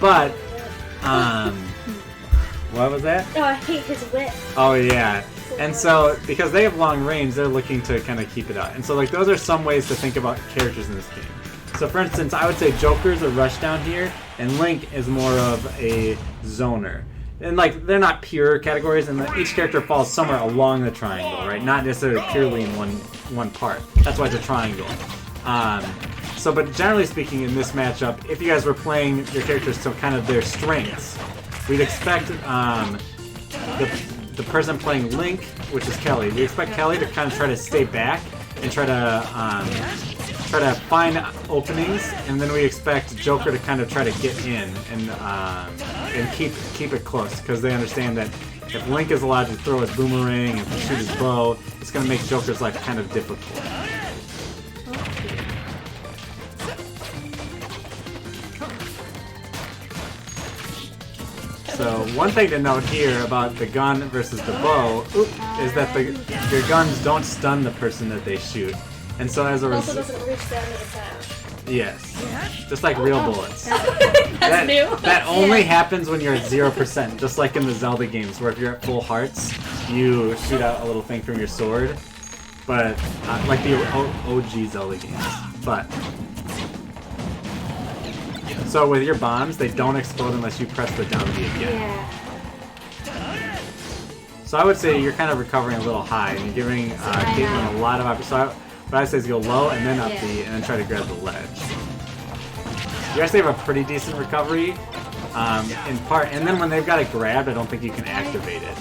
But, what was that? Oh, I hate his whip. Oh, yeah. And so, because they have long range, they're looking to kind of keep it out. And so, like, those are some ways to think about characters in this game. So, for instance, I would say Joker's a rushdown here, and Link is more of a zoner. And, like, they're not pure categories, and each character falls somewhere along the triangle, right? Not necessarily purely in one part. That's why it's a triangle. But generally speaking, in this matchup, if you guys were playing your characters to kind of their strengths, we'd expect the person playing Link, which is Kelly, we expect Kelly to kind of try to stay back and try to find openings, and then we expect Joker to kind of try to get in and keep it close, because they understand that if Link is allowed to throw his boomerang and shoot his bow, it's going to make Joker's life kind of difficult. So one thing to note here about the gun versus the bow is that your guns don't stun the person that they shoot. And so as a result... also doesn't reach down to the sash. Yes. Just like real bullets. That's new. That only happens when you're at 0%, just like in the Zelda games, where if you're at full hearts, you shoot out a little thing from your sword. But, like the OG Zelda games. But... So with your bombs, they don't explode unless you press the down key again. Yeah. So I would say you're kind of recovering a little high, and you're giving Caitlin a lot of options. So what I say is go low and then up B, and then try to grab the ledge. You actually have a pretty decent recovery, in part. And then when they've got it grabbed, I don't think you can activate it.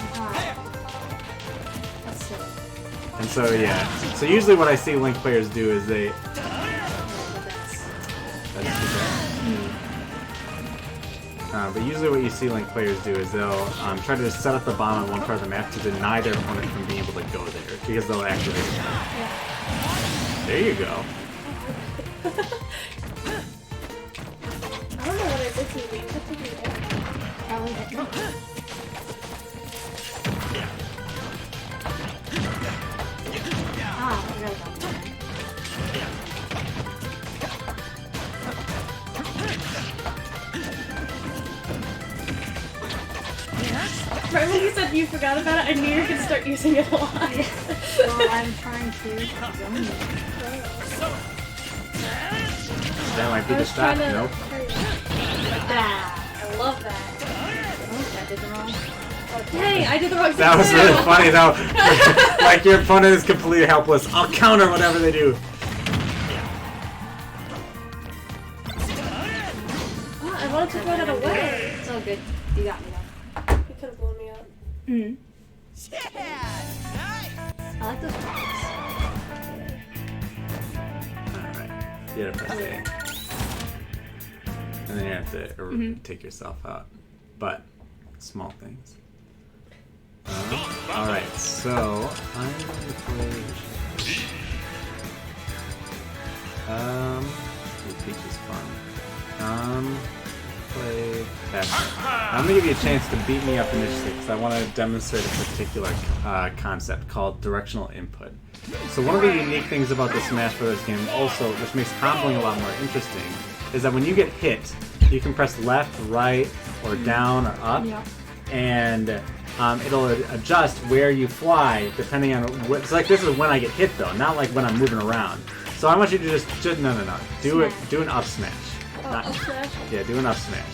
And so yeah, so usually what I see Link players do is they. But usually what you see Link players do is they'll try to set up the bomb on one part of the map to deny their opponent from being able to go there, because they'll activate it. There you go. I don't know what I did to you, but you took me there. Probably hit me. Ah, I forgot about that. Right when you said you forgot about it, I knew you were gonna start using it a lot. Well, I'm trying to zone it. That might be the stop. Nope. Ah, I love that. oh, that did the wrong. Hey, I did the wrong thing. That was too. really funny though. Like your opponent is completely helpless. I'll counter whatever they do. Oh, I wanted to throw that away. It's all good. You got me though. You could have blown me up. Mm. I like those points. Alright. You gotta press A. And then you have to take yourself out. But, small things. Alright, so I'm gonna play. Peach is fun. Play Passion. I'm gonna give you a chance to beat me up initially because I want to demonstrate a particular concept called directional input. So one of the unique things about the Smash Brothers game also, which makes comboing a lot more interesting, is that when you get hit, you can press left, right, or down, or up, and it'll adjust where you fly depending on what. It's like this is when I get hit though, not like when I'm moving around. So I want you to just no, do an up smash. Up smash? Yeah, do an up smash.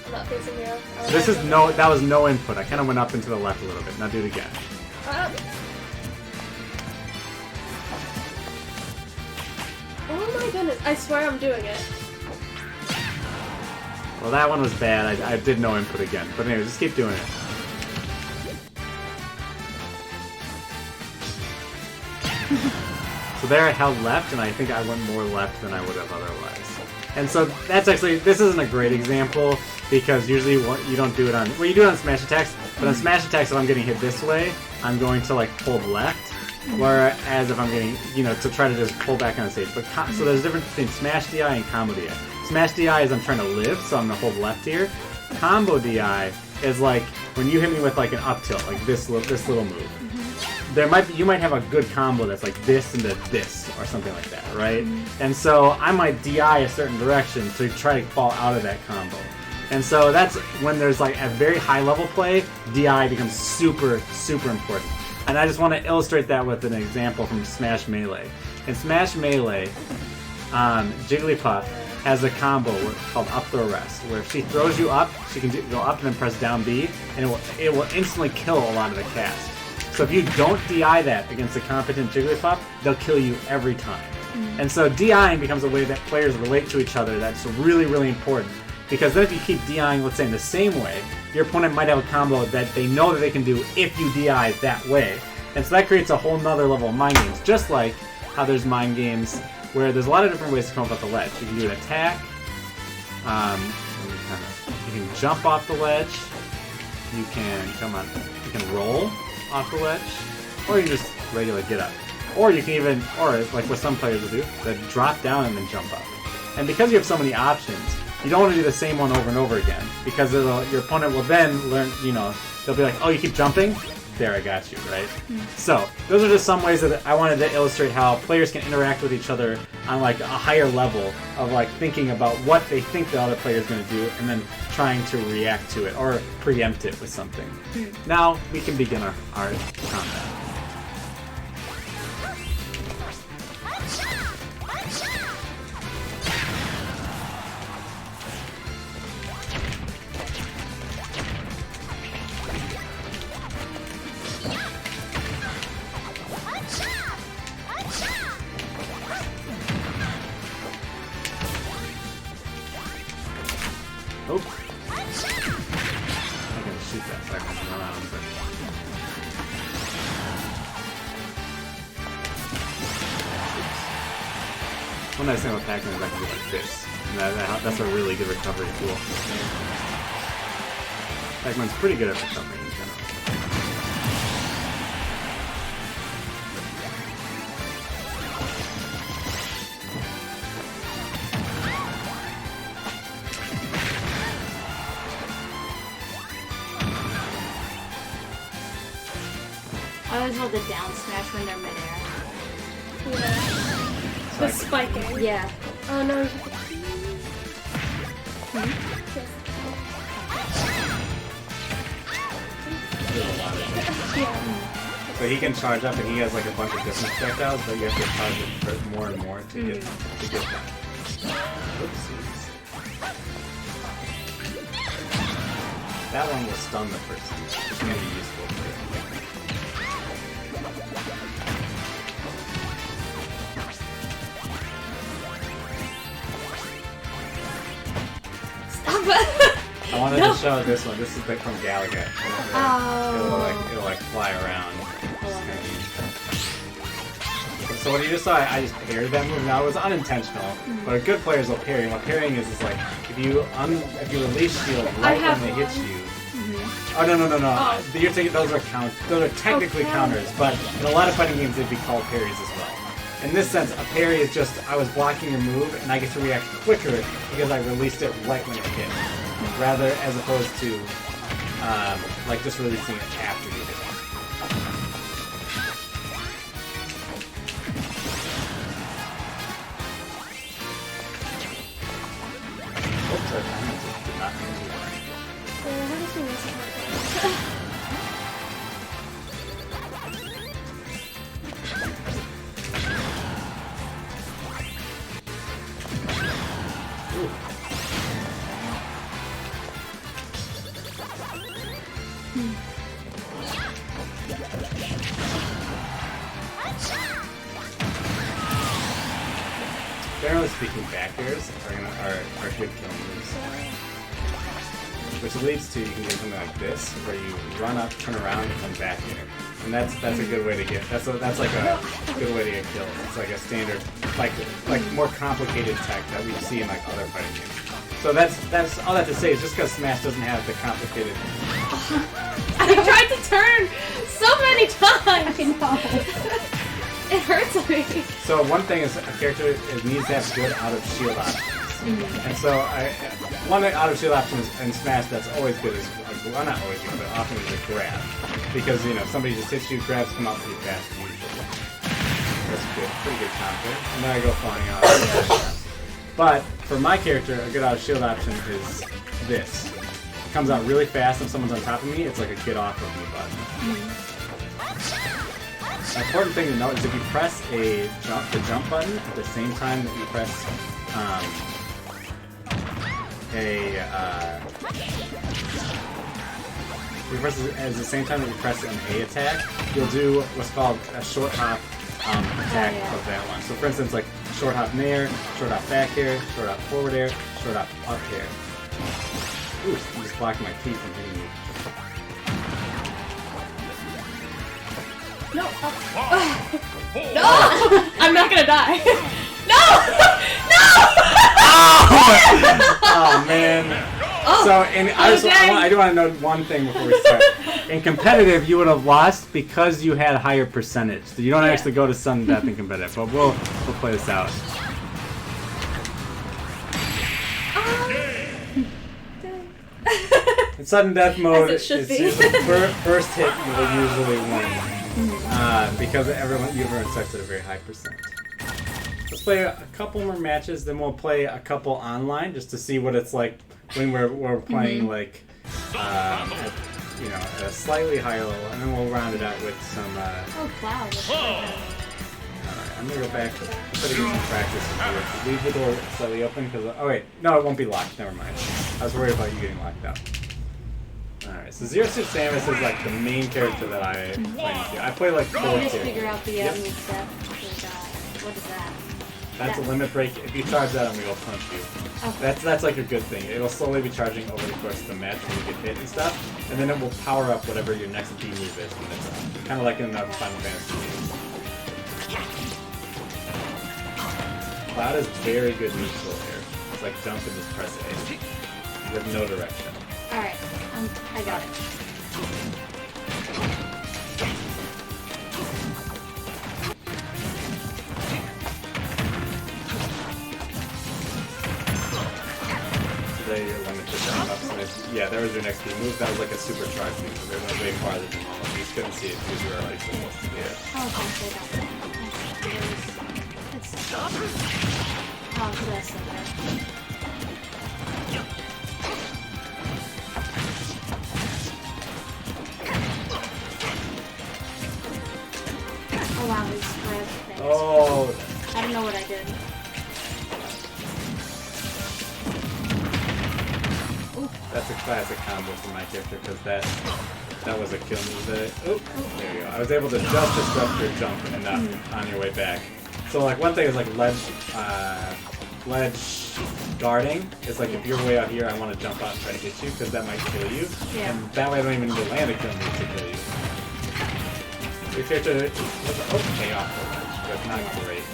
I'm not facing you. This is that was no input. I kind of went up and to the left a little bit. Now do it again. Oh my goodness, I swear I'm doing it. Well, that one was bad. I did no input again. But anyway, just keep doing it. So there I held left, and I think I went more left than I would have otherwise. And so that's actually, this isn't a great example, because usually you don't do it on, well, you do it on smash attacks, but on smash attacks, if I'm getting hit this way, I'm going to like hold left, whereas if I'm getting, to try to just pull back on the stage. But so there's a difference between smash DI and combo DI. Smash DI is I'm trying to live, so I'm going to hold left here. Combo DI is like when you hit me with like an up tilt, like this little move. You might have a good combo that's like this and this or something like that, right? And so I might DI a certain direction to try to fall out of that combo. And so that's when there's like a very high level play, DI becomes super, super important. And I just want to illustrate that with an example from Smash Melee. In Smash Melee, Jigglypuff has a combo called up throw rest, where if she throws you up, she can go up and then press down B, and it will instantly kill a lot of the cast. So if you don't DI that against a competent Jigglypuff, they'll kill you every time. And so DIing becomes a way that players relate to each other that's really, really important. Because then if you keep DIing, let's say in the same way, your opponent might have a combo that they know that they can do if you DI that way. And so that creates a whole nother level of mind games. Just like how there's mind games where there's a lot of different ways to come up with the ledge. You can do an attack, you can jump off the ledge, you can roll off the ledge, or you can just regularly get up. Or you can even, like what some players will do, that drop down and then jump up. And because you have so many options, you don't want to do the same one over and over again, because your opponent will then learn, they'll be like, oh, you keep jumping? There, I got you, right? So, those are just some ways that I wanted to illustrate how players can interact with each other on like a higher level of like thinking about what they think the other player is going to do and then trying to react to it or preempt it with something. Now, we can begin our combat. Oh. I'm gonna shoot that so I can run around, but... one nice thing with Pac-Man is I can do like this. And that's a really good recovery tool. Pac-Man's pretty good at recovery in general. I always hold the down smash when they're midair. Yeah. The spiking. Yeah. Oh no. So he can charge up and he has like a bunch of different projectiles, but you have to charge it more and more to get that. Oopsies. That one will stun the person. It's going to be useful for you. I wanted to show this one. This is like from Galaga. It'll like fly around. So what you just saw, I just parried that move. Now it was unintentional, but good players will parry. And what parrying is like if you release shield right when they hit you. Oh no! Oh. You're taking those are technically counters, but in a lot of fighting games they'd be called parries as well. In this sense, a parry is just I was blocking your move and I get to react quicker because I released it right when it hit, rather as opposed to like just releasing it after you hit it. Oops, our timing did not mean to work. How does he miss it? Generally speaking, back airs are good kill moves. Which leads to you can do something like this, where you run up, turn around, and come back air. And that's a good way to get that's like a good way to get killed. It's like a standard like more complicated tech that we see in like other fighting games. So that's all that to say is just because Smash doesn't have the complicated. I tried to turn so many times. I know. It hurts me. So one thing is a character needs to have good out of shield options. And so one out of shield option in Smash that's always good is well not always good, but often is a grab. Because if somebody just hits you, grabs come out pretty fast usually. That's good, pretty good counter. And then I go flying out. But for my character, a good out of shield option is this. It comes out really fast if someone's on top of me, it's like a get off of me button. An important thing to note is if you press the jump button at the same time that you press at the same time that you press an A attack, you'll do what's called a short hop attack of that one. So for instance, like short hop nair, short hop back air, short hop forward air, short hop up air. Ooh, I'm just blocking my feet from hitting you. No! No! I'm not gonna die. No! No! Oh man. So, I do want to note one thing before we start. In competitive, you would have lost because you had a higher percentage. So you don't actually go to sudden death in competitive, but we'll play this out. In sudden death mode, it's usually first hit you will usually win. Because everyone starts at a very high percent. Let's play a couple more matches, then we'll play a couple online just to see what it's like when we're playing like at a slightly higher level, and then we'll round it out with some. Oh wow! Alright, I'm gonna go back. Try to get some practice here. Leave the door slightly open because oh wait, no, it won't be locked. Never mind. I was worried about you getting locked out. Alright, so Zero Suit Samus is like the main character that I play into. I play like 4 Just characters. figure out the moveset. What is that? That's a limit break. If you charge that, I'm gonna go punch you. Okay. That's like a good thing. It'll slowly be charging over the course of the match when you get hit and stuff, and then it will power up whatever your next B move is. Kind of like in the Final Fantasy games. Cloud is very good neutral air. It's like jump and just press A. With no direction. Alright, I got it. Today you're limited to down up. So yeah, there was your next move. That was like a supercharged move. So they went way farther than normal. You just couldn't see it because you were like supposed to be it. Oh, okay, so I got it. It's... Oh, that's in there. Oh wow, these grab things. Oh! I don't know what I did. That's a classic combo for my character because that was a kill move that there you go. I was able to just disrupt your jump and not on your way back. So like one thing is like ledge guarding. It's like if you're way out here, I want to jump out and try to hit you because that might kill you. Yeah. And that way I don't even need to land a kill move to kill you. Your character was okay off the ledge, but not great.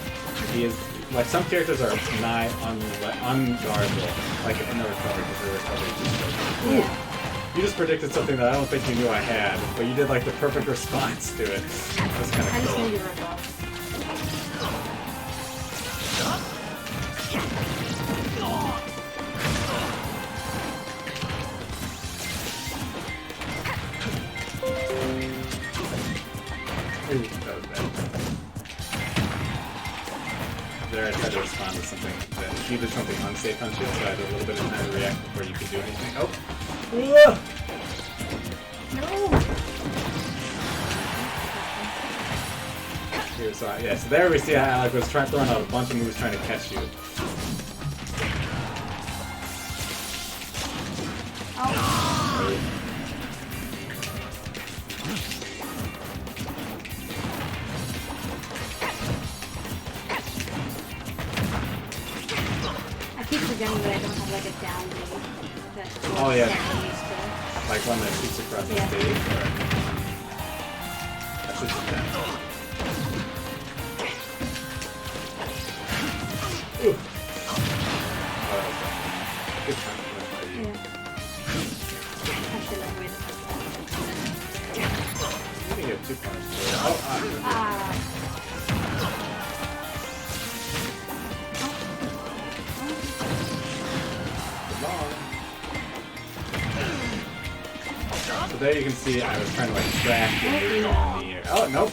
He is like some characters are nigh unguardable, like in the recovery because the recovery is just so good. You just predicted something that I don't think you knew I had, but you did like the perfect response to it. That's kind of cool. I just knew you were above. Ooh, that was bad. There, I tried to respond to something that you did something unsafe on you, so I had a little bit of time to react before you could do anything. Oh! No! Here, so yeah, so there we see how Alec was throwing out a bunch of moves trying to catch you. Oh. I keep forgetting that I don't have like a down B. Oh, yeah. Used to. Like one that shoots across the Yeah. stage. Or... That shoots it down. Ooh. Oh, that was bad. Good time to fight you. Yeah. I should have waited. You can get 2 points for it. Oh, So there you can see I was trying to like track the neutral in the air. Oh, nope.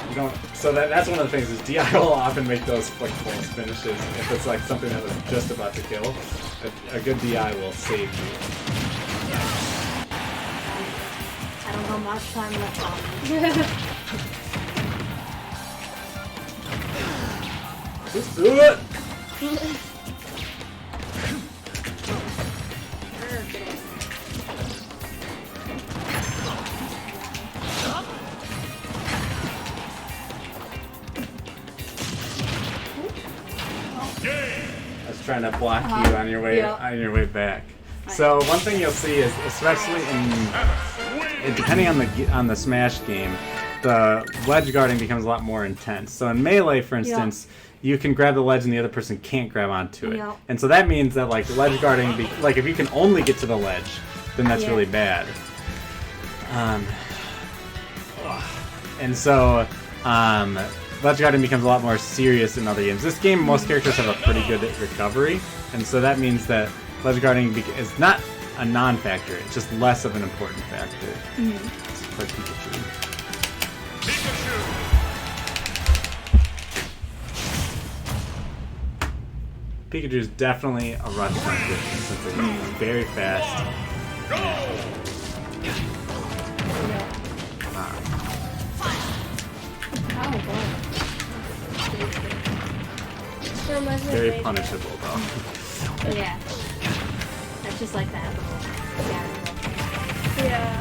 You don't. So that's one of the things is DI will often make those like close finishes if it's like something that was just about to kill. A good DI will save you. I don't know much time left on me. Just do it! I was trying to block you on your way back. So one thing you'll see is, especially depending on the Smash game, the ledge guarding becomes a lot more intense. So in Melee, for instance, you can grab the ledge and the other person can't grab onto it. Yep. And so that means that like ledge guarding, like if you can only get to the ledge, then that's really bad. And so ledge guarding becomes a lot more serious in other games. This game, most characters have a pretty good recovery, and so that means that ledge guarding is not a non-factor. It's just less of an important factor. For Pikachu. Pikachu is definitely a run competition since it's very fast. Very punishable though. Yeah. That's just like that little Yeah.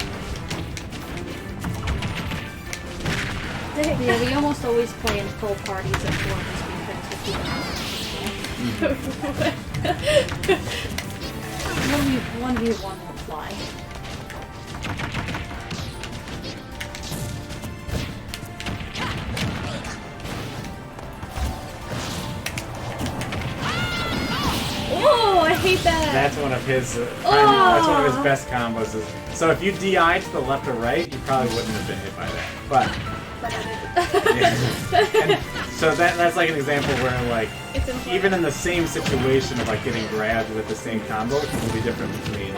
Yeah, we almost always play in full parties at 4 just because the people 1v1 won't fly. hate that. That's one of his. That's one of his best combos. So if you DI to the left or right, you probably wouldn't have been hit by that. But yeah. So that's like an example where like even in the same situation of like getting grabbed with the same combo, it can be different between.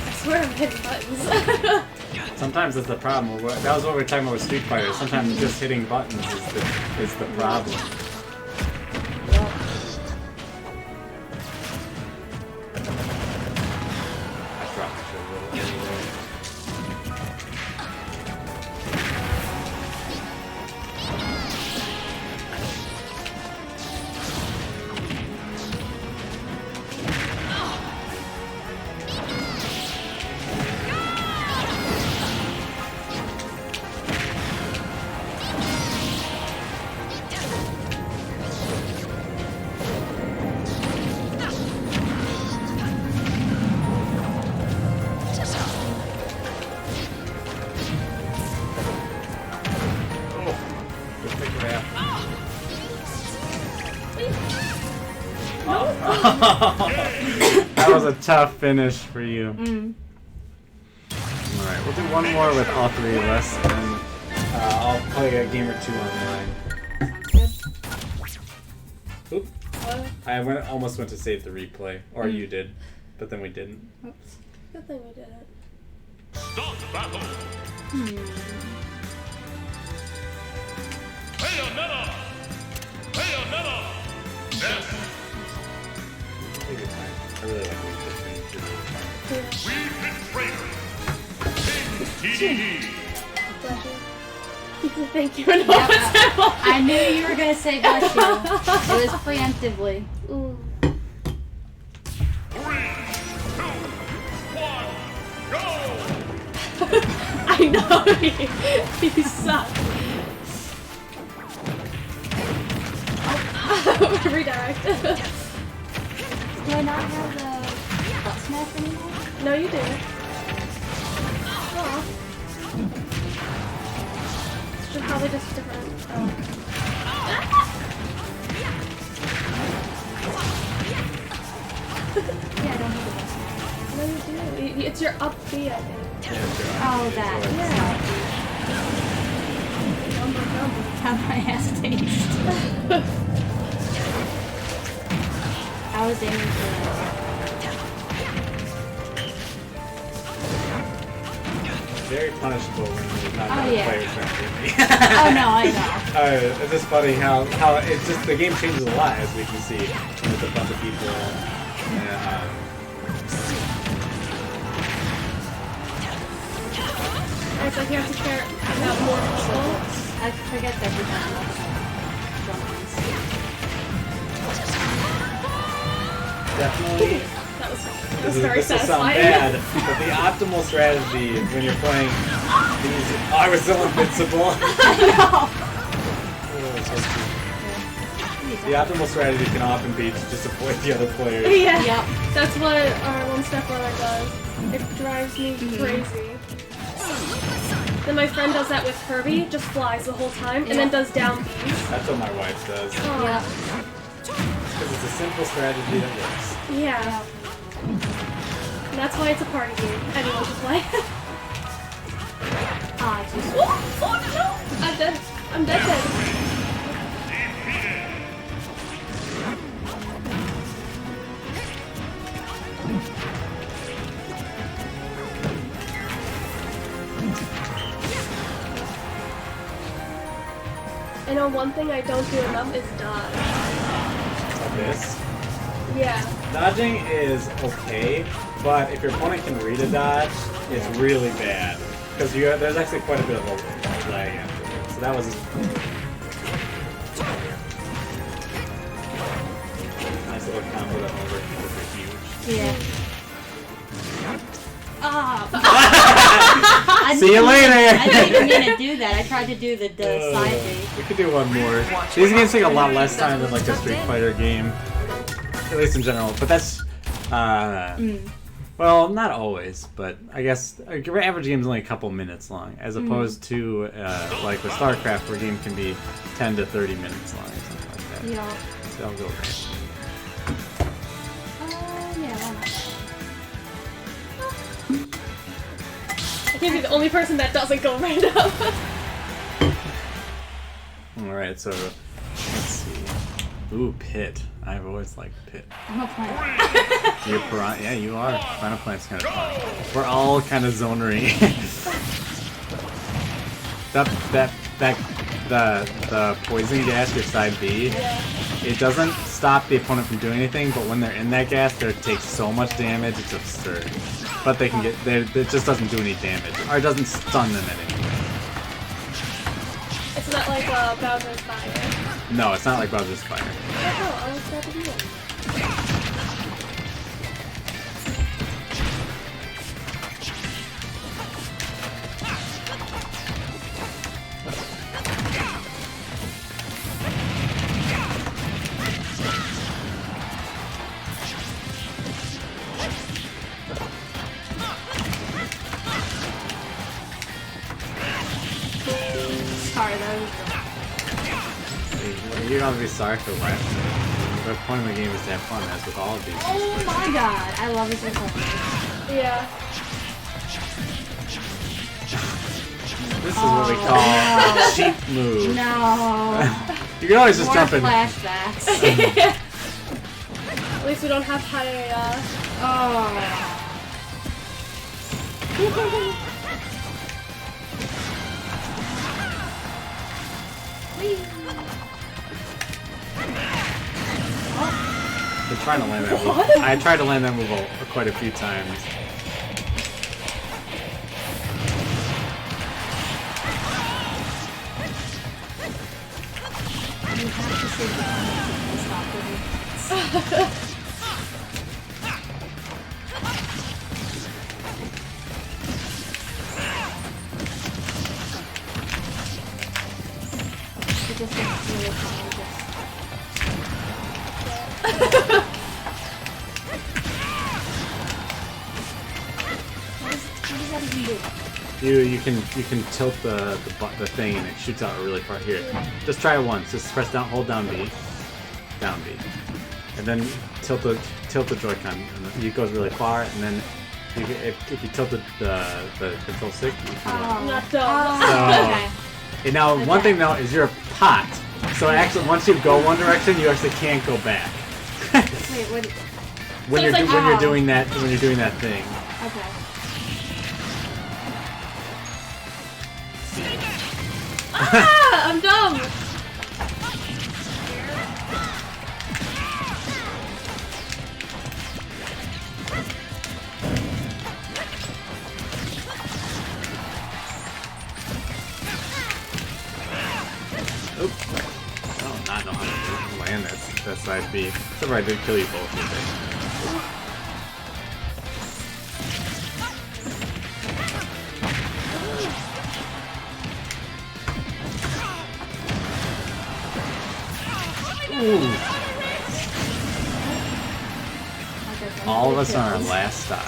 I swear I'm hitting buttons. Sometimes that's the problem. That was what we were talking about with Street Fighter. Sometimes just hitting buttons is the problem. I dropped it a little anyway. That was a tough finish for you. Alright, we'll do one more with all three of us, and then I'll play a game or two online. Oop. I almost went to save the replay. Or you did, but then we didn't. Oops. Good thing we didn't. Start battle! Bayonetta! Bayonetta! Yes! Take your time. I really like this thing. We've been traitors! King TDE! Bless you. Thank you. Yep, I knew you were gonna say bless you. It was preemptively. Ooh. 3, 2, 1, go! I know you suck. Redirect. Do I not have the butt smash anymore? No, you do. Aw. Should probably just different. Yeah, I don't have the butt smash. No, you do. It's your up B, I think. Oh, that. Yeah. Number. How my ass taste. I was aiming for Very punishable when you're not Oh, the yeah. players trying to hit me. Oh no, I know. It's just funny how it's just the game changes a lot, as we can see with a bunch of people. It's like you have to care about more people. I forget that we have Definitely. That was very This will sound satisfying. bad, but the optimal strategy when you're playing these. Oh, I was still invincible. The optimal strategy can often be to just avoid the other players. Yeah. Yep. That's what our one-step brother does. It drives me crazy. Then my friend does that with Kirby, just flies the whole time, and then does down Bs. That's what my wife does. Oh. Yeah. Because it's a simple strategy that works. Yeah. And that's why it's a party game. Anyone can play. Ah, it's just... Oh no! I'm dead. I'm dead. I know one thing I don't do enough is dodge. Like this. Yeah. Dodging is okay, but if your opponent can read a dodge, it's really bad. Because there's actually quite a bit of a lag after it. So that was nice little combo that over huge. Yeah. See you later! I didn't mean to do that. I tried to do the side B. We could do one more. These games take a lot less time than like a Street Fighter game. At least in general. But that's... Well, not always, but I guess a average game is only a couple minutes long, as opposed to like with StarCraft, where a game can be 10 to 30 minutes long, or something like that. Yeah. So I'll go right. Yeah, why not? I can't be the only person that doesn't go right up. Alright, so let's see. Ooh, Pit. I've always liked Pit. I'm a player. You're Piranha. Yeah, you are. Final Plant's kind of fun. We're all kind of zonery. the poison gas, your side B, it doesn't stop the opponent from doing anything, but when they're in that gas, they take so much damage, it's absurd. But they can get, it just doesn't do any damage, or it doesn't stun them in any way. It's not like Bowser's Fire. No, it's not like Bowser's Fire. Oh, I was glad to do it. Sorry, that was You don't have to be sorry for laughing. The point of the game is to have fun, as with all of these. Oh my god, I love this recovery. Yeah. This is what we call a cheap move. No. You can always just More jump in. flashbacks. At least we don't have high, Oh. I'm trying to land that move. I tried to land that move quite a few times. You have to save the time to stop it. It just looks really fun. What does that even do? You can tilt the thing and it shoots out really far. Here, just try it once. Just press down, hold down B, and then tilt the Joy-Con, and it goes really far. And then if you tilt the control stick, you can not dumb. Okay. And now one thing though is you're a pot. So actually, once you go one direction, you actually can't go back. Wait, what? when you're doing that thing. Okay. Ah! I'm dumb! Oops. I do not know how to land that side B. Except I did kill you both with it. Ooh. All of us on our last stop.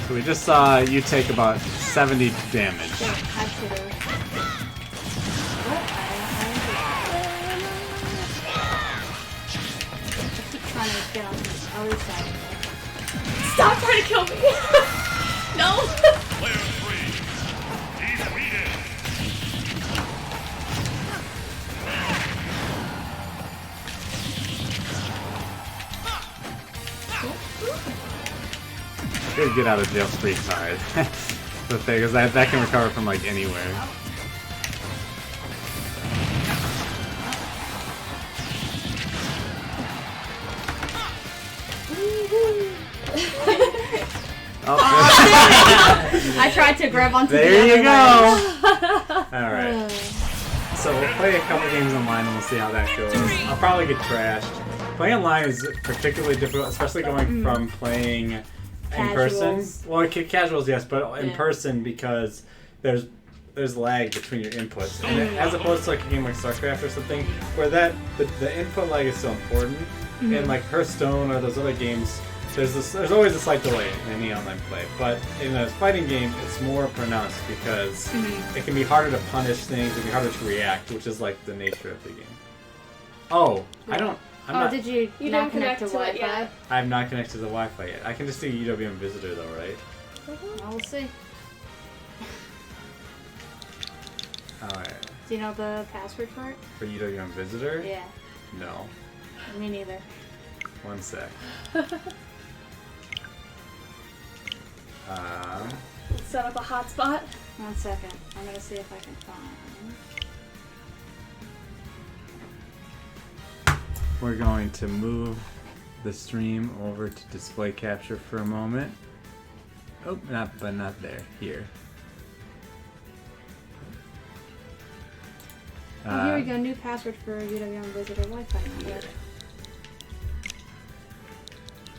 So we just saw you take about 70 damage. I keep trying to get on the other side of it. Stop trying to kill me! No! Player 3, defeated. Good get out of jail free card. The thing is that can recover from like anywhere. Oh, I tried to grab onto there the you other go. ledge. All right. So we'll play a couple games online and we'll see how that goes. I'll probably get trashed. Playing online is particularly difficult, especially going from playing in person. Casuals. Well, casuals, yes, but in Yeah. person because there's lag between your inputs, and as opposed to like a game like StarCraft or something, where the input lag is so important. In like Hearthstone or those other games, there's always a slight delay in any online play. But in a fighting game, it's more pronounced because it can be harder to punish things, it can be harder to react, which is like the nature of the game. Oh, I'm not. Did you You not don't connect to connect to it Wi-Fi? yet. I'm not connected to the Wi-Fi yet. I can just do UWM Visitor though, right? Well, we'll see. Alright. Do you know the password for it? For UWM Visitor? Yeah. No. Me neither. One sec. Set up a hotspot. 1 second. I'm gonna see if I can find. We're going to move the stream over to display capture for a moment. Oh, not there. Here. Oh, here we go. New password for UWM Visitor Wi-Fi number.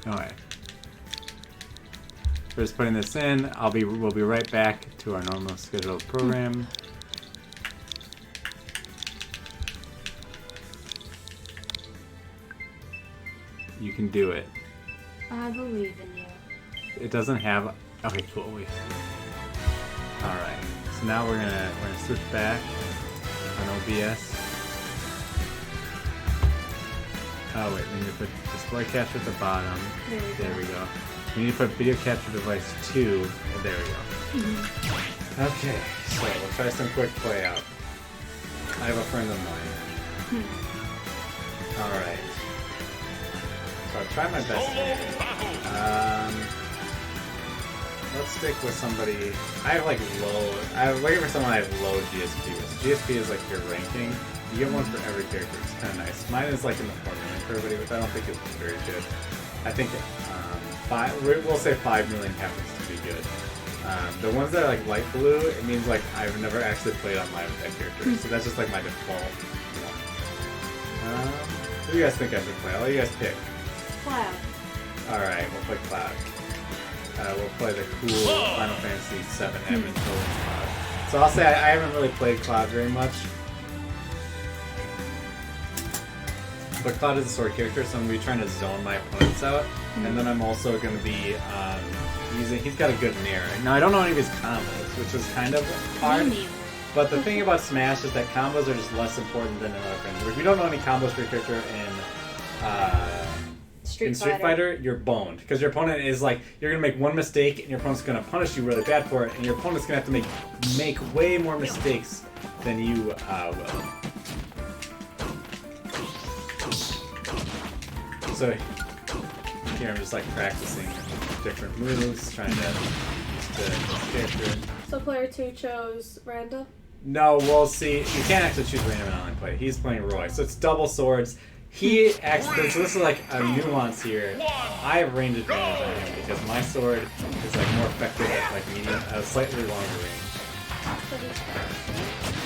Alright. We're just putting this in. We'll be right back to our normal scheduled program. You can do it. I believe in you. It doesn't have. Okay, cool. Wait. All right. So now we're gonna switch back on OBS. Oh wait, we need to put display capture at the bottom. There we go. We need to put video capture device 2. There we go. Okay, so we'll try some quick play out. I have a friend of mine. All right. So I'll try my best here. Let's stick with somebody. I'm looking for someone I have low GSP with. GSP is like your ranking. You get one for every character. It's kind of nice. Mine is like in the 4 million for everybody, which I don't think is very good. I think we'll say 5 million happens to be good. The ones that are like light blue, it means like I've never actually played online with that character, so that's just like my default one. Who do you guys think I should play? I'll let you guys pick. Cloud. Alright, we'll play Cloud. We'll play the cool Final Fantasy VII Hammond Cloud. So I'll say I haven't really played Cloud very much. But Cloud is a sword character, so I'm going to be trying to zone my opponents out. And then I'm also going to be he's got a good nair. Now, I don't know any of his combos, which is kind of hard. But the thing about Smash is that combos are just less important than in other games. If you don't know any combos for your character in Street Fighter, you're boned. Because your opponent is like, you're going to make one mistake, and your opponent's going to punish you really bad for it, and your opponent's going to have to make way more mistakes than you will. So here I'm just like practicing different moves, trying to use the character. So player 2 chose random? No, we'll see. You can't actually choose random in online play. He's playing Roy, so it's double swords. He actually, so this is like a nuance here. I have range advantage on him because my sword is like more effective at like medium, slightly longer range.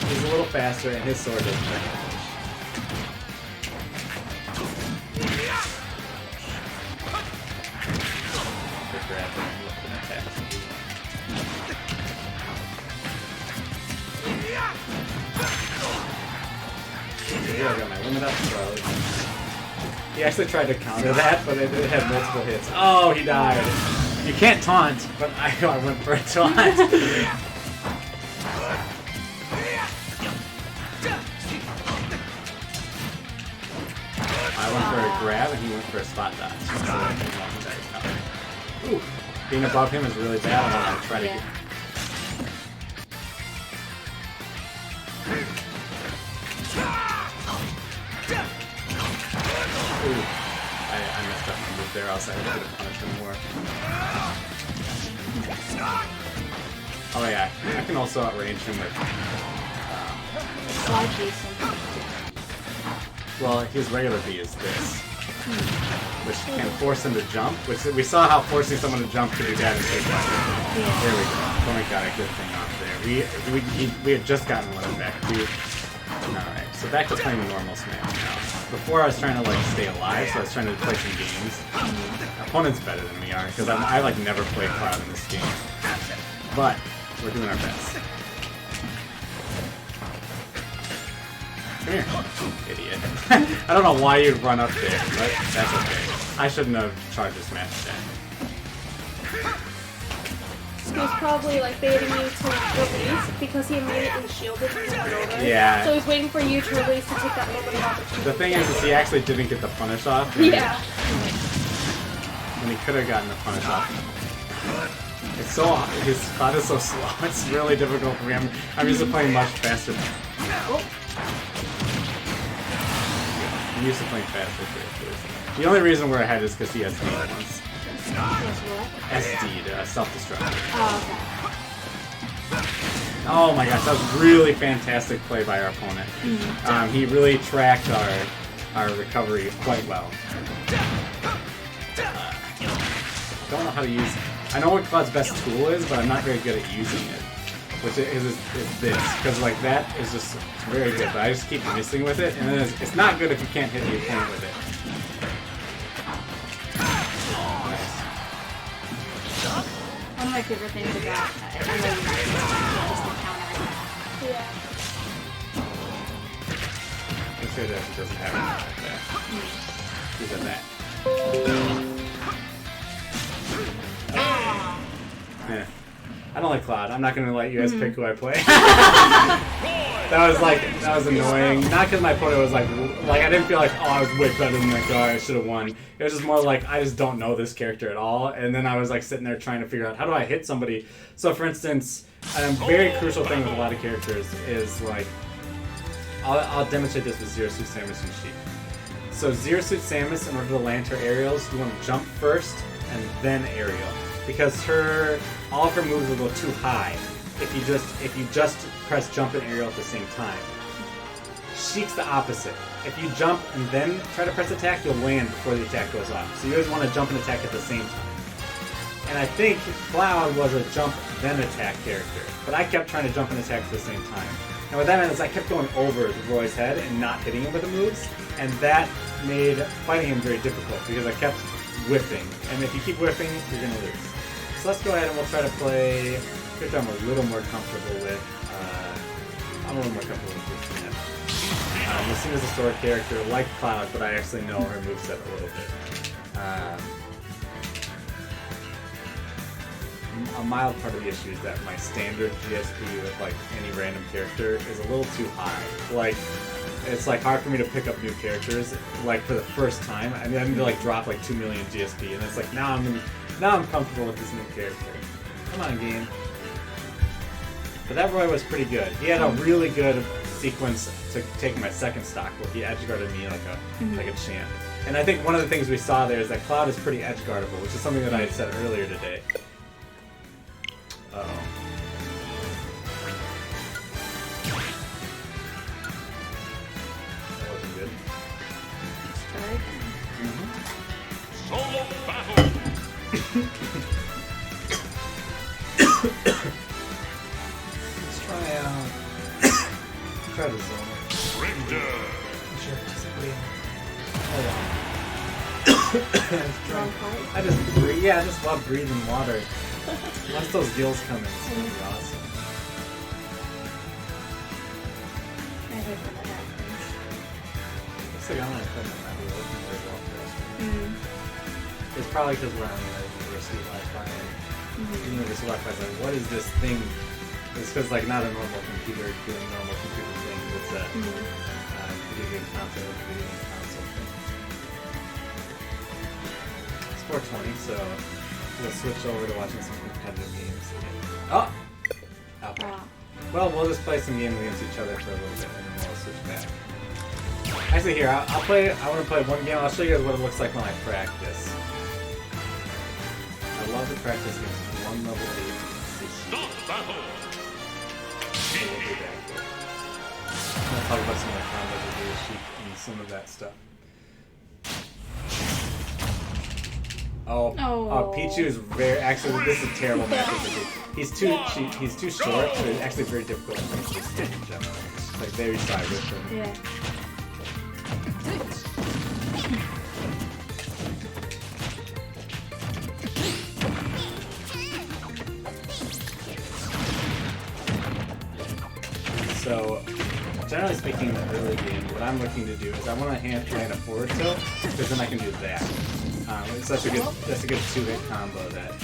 He's a little faster, and his sword doesn't have damage. Grab him and lift an attack. Here I got my limit up, so he actually tried to counter that, but it had multiple hits. Oh, he died. You can't taunt, but I went for a taunt. I went for a grab, and he went for a spot dodge. So ooh, being above him is really bad. I'm gonna try to get. Ooh, I messed up my move there. Else I would have punished him more. Oh yeah, I can also outrange him with. Slide Jason. Well, his regular B is this. Which can force him to jump, which we saw how forcing someone to jump could do that in Street Fighter. Yeah. There we go. Tony got a good thing off there. We had just gotten one back too. Alright, so back to playing normal Smash now. Before I was trying to like stay alive, so I was trying to play some games. Opponent's better than we are, because I like never played Cloud in this game. But we're doing our best. Come here, idiot. I don't know why you'd run up there, but that's okay. I shouldn't have charged a Smash attack. He was probably like baiting you to release because he immediately shielded when you went over. Yeah. So he's waiting for you to release to take that moment of opportunity. The thing is he actually didn't get the punish off. Yeah. When he could have gotten the punish off. It's so his spot is so slow. It's really difficult for me. I'm used to playing much faster. Oh. I'm used to playing faster characters. The only reason we're ahead is because he has D once. SD, self-destruct. Oh, okay. Oh my gosh, that was really fantastic play by our opponent. He really tracked our recovery quite well. Don't know how to use. I know what Cloud's best tool is, but I'm not very good at using it. Which is this, because like that is just very good, but I just keep missing with it, and then it's not good if you can't hit the opponent with it. One of my favorite things about I know you just the counter. Yeah. Let's say that it doesn't have anything like that. He's at that. Yeah. I don't like Cloud. I'm not gonna let you guys pick who I play. that was annoying. Not because my opponent was like I didn't feel like, oh, I was way better than that guy, I should have won. It was just more like I just don't know this character at all, and then I was like sitting there trying to figure out how do I hit somebody. So for instance, a very crucial thing with a lot of characters is like I'll demonstrate this with Zero Suit Samus and Sheik. So Zero Suit Samus, in order to land her aerials, you want to jump first and then aerial. Because all of her moves will go too high if you just press jump and aerial at the same time. Sheik's the opposite. If you jump and then try to press attack, you'll land before the attack goes off. So you always want to jump and attack at the same time. And I think Cloud was a jump then attack character, but I kept trying to jump and attack at the same time. And what that meant is I kept going over Roy's head and not hitting him with the moves, and that made fighting him very difficult because I kept whiffing. And if you keep whiffing, you're going to lose. So let's go ahead and we'll try to play a character I'm a little more comfortable with. Lucina. Lucina's a sword character like Cloud, but I actually know her moveset a little bit. A mild part of the issue is that my standard GSP with like any random character is a little too high. Like, it's like hard for me to pick up new characters like for the first time. I mean, I need to like drop like 2 million GSP, and it's like now I'm comfortable with this new character. Come on, game. But that Roy was pretty good. He had a really good sequence to take my second stock where he edgeguarded me like a champ. And I think one of the things we saw there is that Cloud is pretty edgeguardable, which is something that I had said earlier today. Uh-oh. That wasn't good. Let's try again. Solo battle. Let's try the zone. Richter. Sure, somebody. Hold on. Wrong part. I just love breathing water. Once those gills come in, it's gonna be awesome. I hate when that happens. Looks like I'm not putting it that working very well for us. It's probably because we're on university Wi-Fi. University Wi-Fi is like, what is this thing? It's because like not a normal computer doing normal computer things. It's a video game console thing. It's 420, so we'll switch over to watching some competitive games. Oh! Okay. Well, we'll just play some games against each other for a little bit, and then we'll switch back. Actually, here, I want to play one game. I'll show you guys what it looks like when I practice. I love to practice against one level 8. Stop battle. So we'll be back here. I'm going to talk about some of the combos we do with Sheik and some of that stuff. Oh, Pichu is very. Actually, this is a terrible matchup for Pichu. He's too short, so it's actually very difficult to make this stand in general. Like there you saw it with them. Yeah. So, generally speaking, in the early game, what I'm looking to do is I want to land a forward tilt, because then I can do that. It's that's a good two-hit combo that.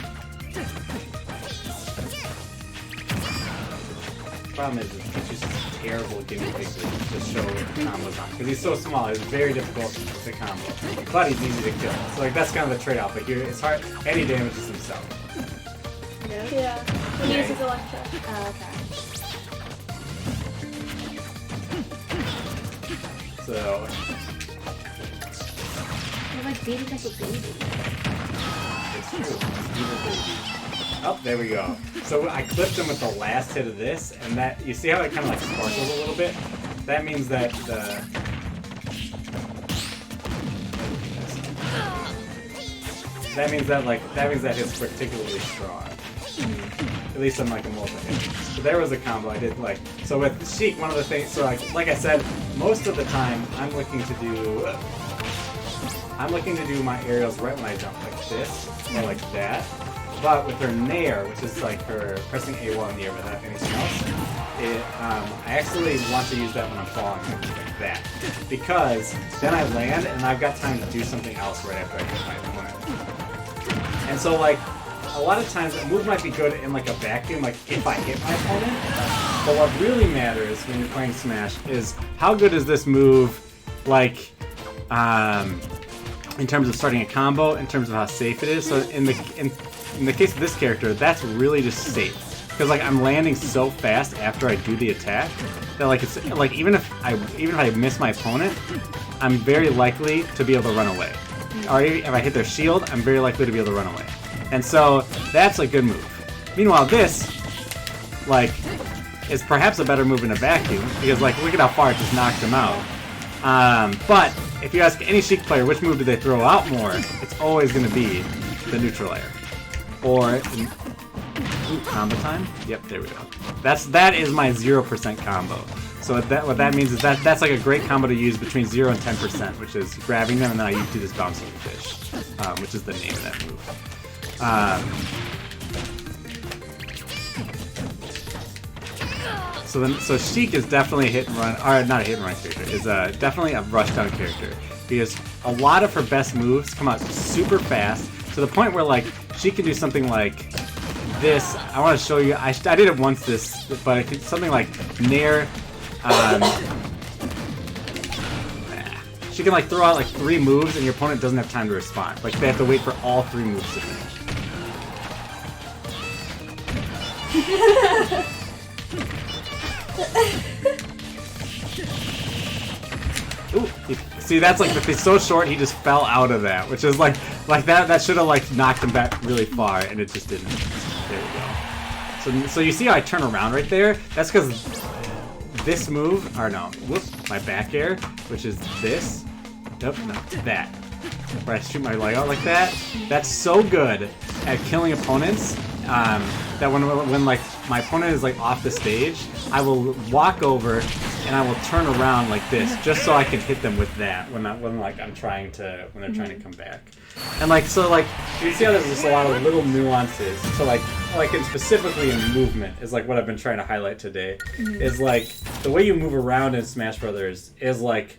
Problem is, it's just a terrible guinea pig to show combos on, because he's so small. It's very difficult to combo, but he's easy to kill. So like that's kind of the trade-off. Like it's hard, and he damages himself. Yeah. He uses Electra. Okay. So. You're like beating up a baby. It's true. Evil baby. Oh, there we go. So I clipped him with the last hit of this, and that you see how it kind of like sparkles a little bit. That means that that means that it's particularly strong. At least on like a multi-hit. So there was a combo I did like. So with Sheik, one of the things. So like I said, most of the time I'm looking to do my aerials right when I jump, like this or like that. But with her Nair, which is like her pressing A1 in the air without anything else, I actually want to use that when I'm falling, like that. Because then I land and I've got time to do something else right after I hit my opponent. And so like, a lot of times a move might be good in like a vacuum, like if I hit my opponent. But what really matters when you're playing Smash is how good is this move, like, in terms of starting a combo, in terms of how safe it is. So in the case of this character, that's really just safe. Because like I'm landing so fast after I do the attack that like it's like even if I miss my opponent, I'm very likely to be able to run away. Or if I hit their shield, I'm very likely to be able to run away. And so that's a good move. Meanwhile, this like is perhaps a better move in a vacuum because like look at how far it just knocked him out. But if you ask any Sheik player which move do they throw out more, it's always going to be the neutral air. Or combo time? Yep, there we go. That is my 0% combo. So what that means is that's like a great combo to use between 0 and 10%, which is grabbing them and then I do this bouncing fish, which is the name of that move. So Sheik is definitely a hit and run, or not a hit and run character, is definitely a rushdown character because a lot of her best moves come out super fast to the point where like she can do something like this. I want to show you. I did it once but it could, something like Nair. She can like throw out like 3 moves and your opponent doesn't have time to respond. Like they have to wait for all 3 moves to finish. Ooh, see that's like if he's so short he just fell out of that, which is like that should have like knocked him back really far and it just didn't. There we go. So you see how I turn around right there? That's because this move, or no, whoops, my back air, which is this. Nope, no, that. Where I shoot my leg out like that. That's so good at killing opponents that when like my opponent is like off the stage, I will walk over and I will turn around like this just so I can hit them with that when they're trying to come back. And like so like you see how there's just a lot of little nuances. So like and specifically in movement is like what I've been trying to highlight today. Is like the way you move around in Smash Brothers is like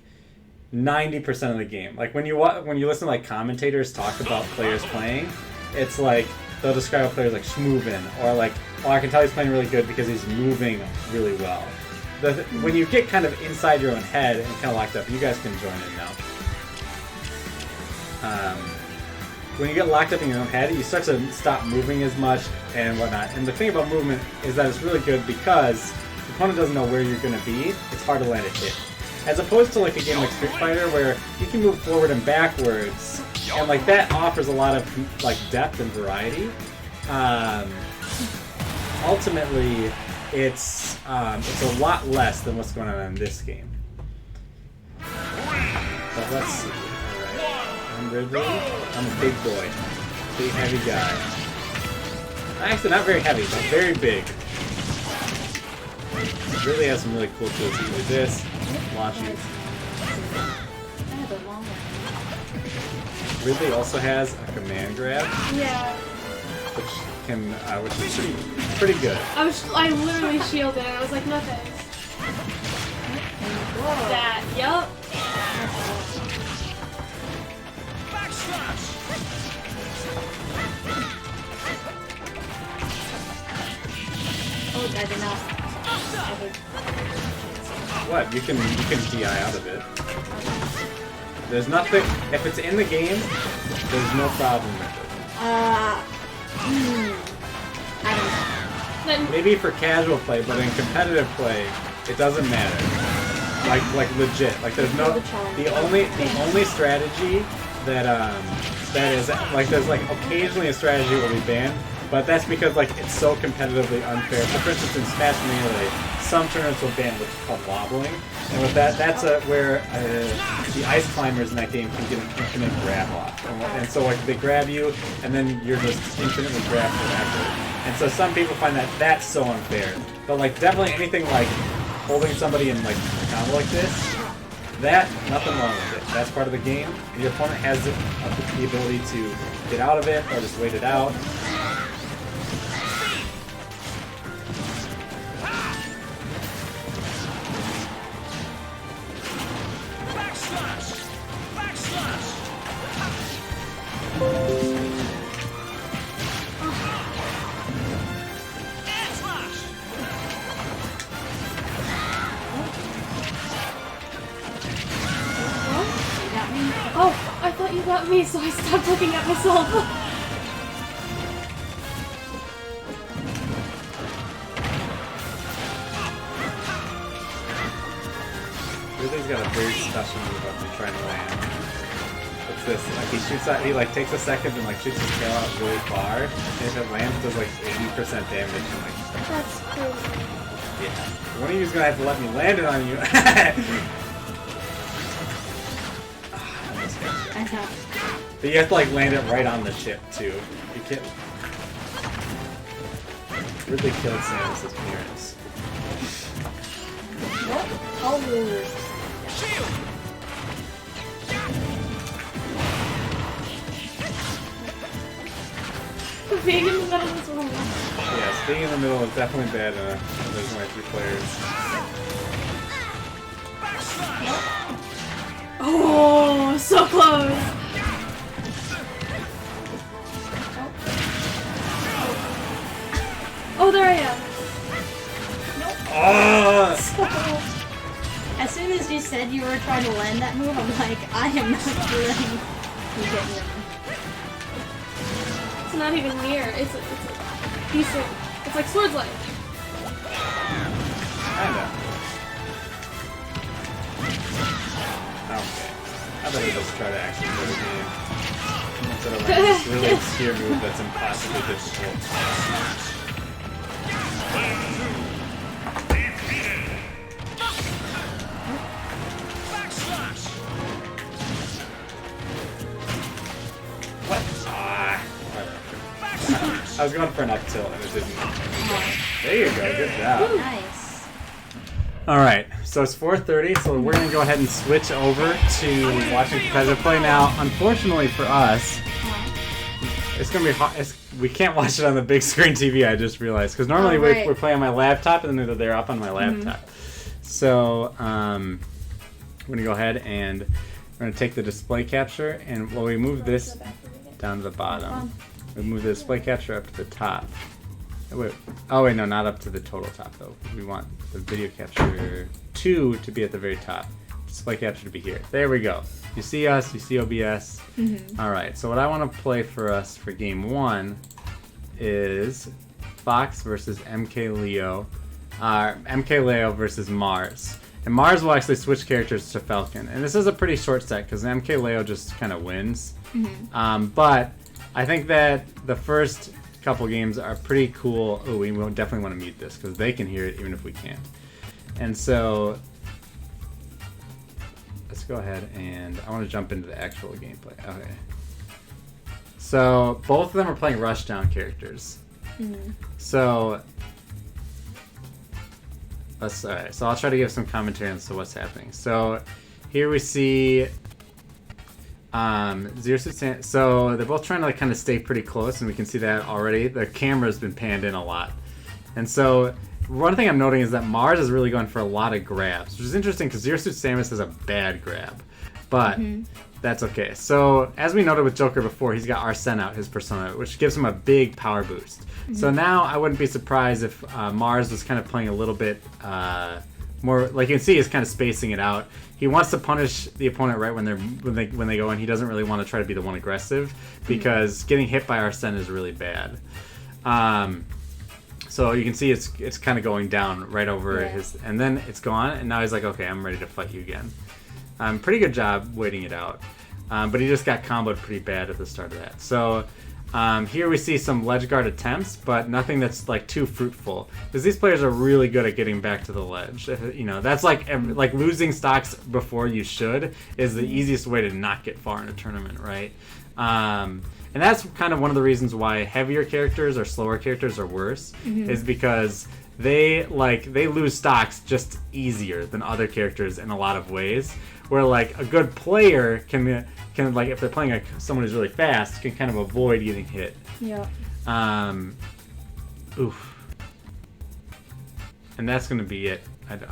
90% of the game. Like when you listen to like commentators talk about players playing, it's like they'll describe a player as like schmoovin' or like, oh, I can tell he's playing really good because he's moving really well. When you get kind of inside your own head and kind of locked up, you guys can join in now. When you get locked up in your own head, you start to stop moving as much and whatnot. And the thing about movement is that it's really good because the opponent doesn't know where you're going to be. It's hard to land a hit. As opposed to like a game like Street Fighter where you can move forward and backwards, and like that offers a lot of like depth and variety. Ultimately, it's a lot less than what's going on in this game. But let's see. Alright. I'm Ridley. I'm a big boy. Big heavy guy. Actually not very heavy, but very big. It really has some really cool tools. You can do this, launch you. I have a long one. Ridley also has a command grab, Yeah. which is pretty good. I literally shielded. I was like, no thanks. Whoa. That. Yup. Oh, I did not. What? You can DI out of it. There's nothing. If it's in the game, there's no problem with it. I don't know. Then Maybe for casual play, but in competitive play, it doesn't matter. Like legit. Like there's no the only strategy that is like there's like occasionally a strategy will be banned, but that's because like it's so competitively unfair. So for instance, in Smash Melee, some tournaments will ban what's called wobbling, and with that's where the ice climbers in that game can get an infinite grab off, and so like they grab you, and then you're just infinitely grabbed forever. And so some people find that that's so unfair, but like definitely anything like holding somebody in like a combo like this, that nothing wrong with it. That's part of the game, and your opponent has the ability to get out of it or just wait it out. oh, I thought you got me, so I stopped looking at myself. Ridley's got a very special move up to try and land. What's this? Like he shoots out, he like takes a second and like shoots his tail out really far, and if it lands, it does like 80% damage. And like, That's crazy. yeah. One of you's gonna have to let me land it on you. I know. But you have to like land it right on the chip too. You can't. Ridley killed Samus's parents. What? Oh. Being in the middle of this room. Yes, being in the middle is definitely bad when there's only 3 players. Oh, so close. Oh, there I am. As soon as you said you were trying to land that move, I'm like, I am not letting you get near me. It's not even near. It's a decent. It's like Sword's Life. Kinda. Okay. I better just try to actually play the game. Instead of like this really obscure move that's impossibly difficult. What? I was going for an up tilt and it didn't. There you go, good job. Nice. Alright, so it's 4:30, so we're going to go ahead and switch over to watching competitive play. Now, unfortunately for us, it's going to be hard. We can't watch it on the big screen TV, I just realized. Because normally we're playing on my laptop, and then they're up on my laptop. So, we're going to go ahead and we're going to take the display capture, and we move this down to the bottom. We move the display capture up to the top. Oh wait, no, not up to the total top though. We want the video capture 2 to be at the very top. Display capture to be here. There we go. You see us, you see OBS. Alright, so what I want to play for us for game 1 is Fox versus MK Leo. MK Leo versus Mars. And Mars will actually switch characters to Falcon. And this is a pretty short set because MK Leo just kind of wins. But I think that the first couple games are pretty cool. Oh, we definitely want to mute this because they can hear it even if we can't. And so let's go ahead and I want to jump into the actual gameplay. Okay. So both of them are playing Rushdown characters. So Alright, so I'll try to give some commentary on what's happening. So here we see Zero Suit Samus. So they're both trying to like kind of stay pretty close, and we can see that already. The camera's been panned in a lot. And so one thing I'm noting is that Mars is really going for a lot of grabs, which is interesting because Zero Suit Samus is a bad grab. But that's okay. So as we noted with Joker before, he's got Arsene out, his persona, which gives him a big power boost. So now I wouldn't be surprised if Mars was kind of playing a little bit more, like you can see, he's kind of spacing it out. He wants to punish the opponent right when they go in. He doesn't really want to try to be the one aggressive because getting hit by Arsene is really bad. So you can see it's kind of going down right over his, and then it's gone, and now he's like, okay, I'm ready to fight you again. Pretty good job waiting it out. But he just got comboed pretty bad at the start of that. So here we see some ledge guard attempts, but nothing that's like too fruitful. Because these players are really good at getting back to the ledge. You know, that's like losing stocks before you should is the easiest way to not get far in a tournament, right? And that's kind of one of the reasons why heavier characters or slower characters are worse, is because they lose stocks just easier than other characters in a lot of ways. Where like a good player can like, if they're playing someone who's really fast, can kind of avoid getting hit. Yeah. Oof. And that's gonna be it.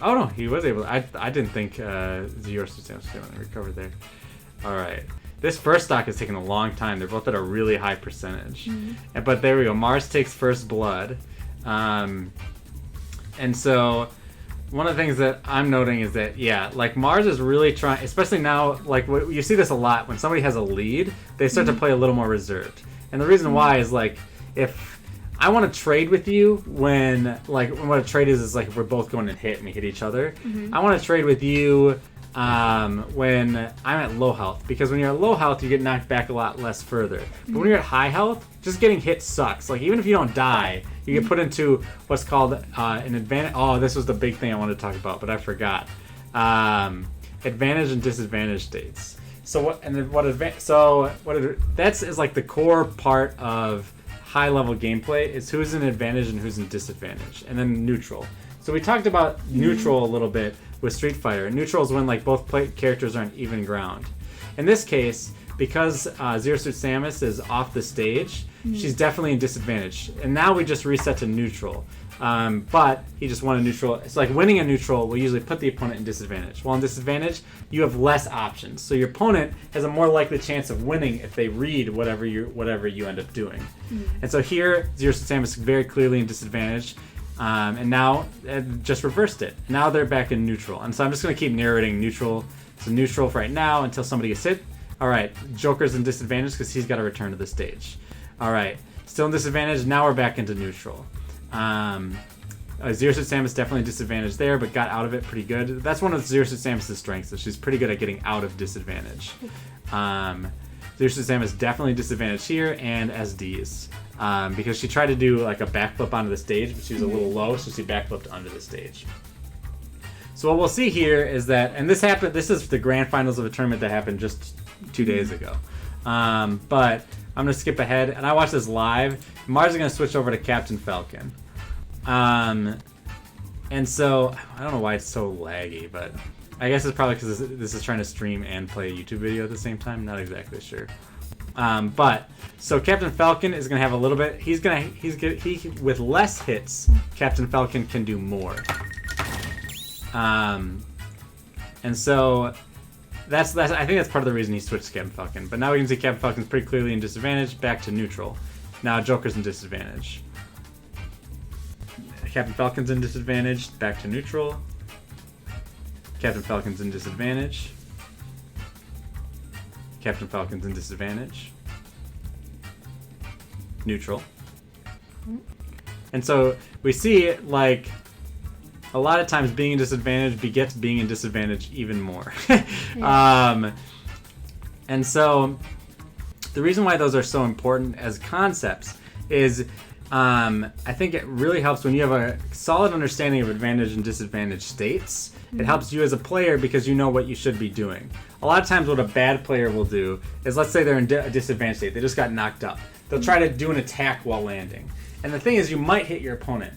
Oh no, he was able. I didn't think Zero Suit Samus was going to recover there. All right. This first stock is taking a long time. They're both at a really high percentage. But there we go. Mars takes first blood. And so one of the things that I'm noting is that, yeah, like Mars is really trying, especially now, like you see this a lot, when somebody has a lead, they start to play a little more reserved. And the reason why is like, if I want to trade with you when what a trade is like if we're both going to hit and we hit each other. I want to trade with you when I'm at low health, because when you're at low health you get knocked back a lot less further. But when you're at high health, just getting hit sucks. Like even if you don't die, you get put into what's called an advantage. Oh, this was the big thing I wanted to talk about, but I forgot. Advantage and disadvantage states. So that's like the core part of high level gameplay is who's in advantage and who's in disadvantage, and then neutral. So we talked about neutral a little bit with Street Fighter. Neutral is when like both characters are on even ground. In this case, because Zero Suit Samus is off the stage, she's definitely in disadvantage. And now we just reset to neutral. But he just won a neutral. It's like winning a neutral will usually put the opponent in disadvantage. While in disadvantage, you have less options. So your opponent has a more likely chance of winning if they read whatever you end up doing. And so here, Zero Suit Samus is very clearly in disadvantage. And now it just reversed it. Now they're back in neutral. And so I'm just going to keep narrating neutral. So neutral for right now until somebody gets hit. All right, Joker's in disadvantage because he's got to return to the stage. All right, still in disadvantage. Now we're back into neutral. Zero Suit Samus definitely disadvantaged there, but got out of it pretty good. That's one of Zero Suit Samus' strengths, is she's pretty good at getting out of disadvantage. Zero Suit Samus definitely disadvantaged here and SDs. Because she tried to do like a backflip onto the stage, but she was a little low, so she backflipped onto the stage. So what we'll see here is that, and this is the grand finals of a tournament that happened just 2 days ago. But I'm going to skip ahead, and I watched this live. Mars is going to switch over to Captain Falcon. And so, I don't know why it's so laggy, but I guess it's probably because this is trying to stream and play a YouTube video at the same time. Not exactly sure. But so Captain Falcon is going to have a little bit. He with less hits, Captain Falcon can do more. And so that's I think that's part of the reason he switched to Captain Falcon. But now we can see Captain Falcon's pretty clearly in disadvantage, back to neutral. Now Joker's in disadvantage. Captain Falcon's in disadvantage, back to neutral. Captain Falcon's in disadvantage. Captain Falcon's in disadvantage. Neutral. And so we see, like, a lot of times being in disadvantage begets being in disadvantage even more. And so the reason why those are so important as concepts is I think it really helps when you have a solid understanding of advantage and disadvantage states. It helps you as a player because you know what you should be doing. A lot of times what a bad player will do is, let's say they're in a disadvantaged state. They just got knocked up. They'll try to do an attack while landing. And the thing is, you might hit your opponent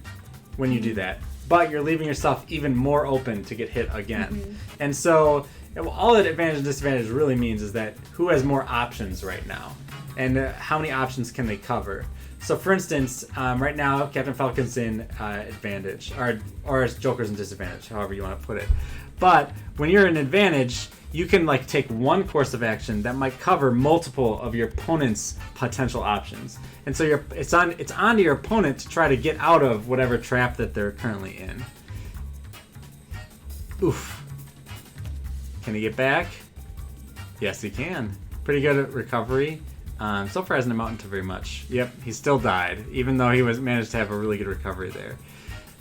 when you do that. but you're leaving yourself even more open to get hit again. And so all that advantage and disadvantage really means is that who has more options right now, and how many options can they cover. So for instance, right now Captain Falcon's in advantage, or Joker's in disadvantage, however you want to put it. But when you're in advantage, you can like take one course of action that might cover multiple of your opponent's potential options, and so it's on to your opponent to try to get out of whatever trap that they're currently in. Oof. Can he get back? Yes, he can. Pretty good at recovery. So far hasn't amounted to very much. Yep, he still died, even though he managed to have a really good recovery there.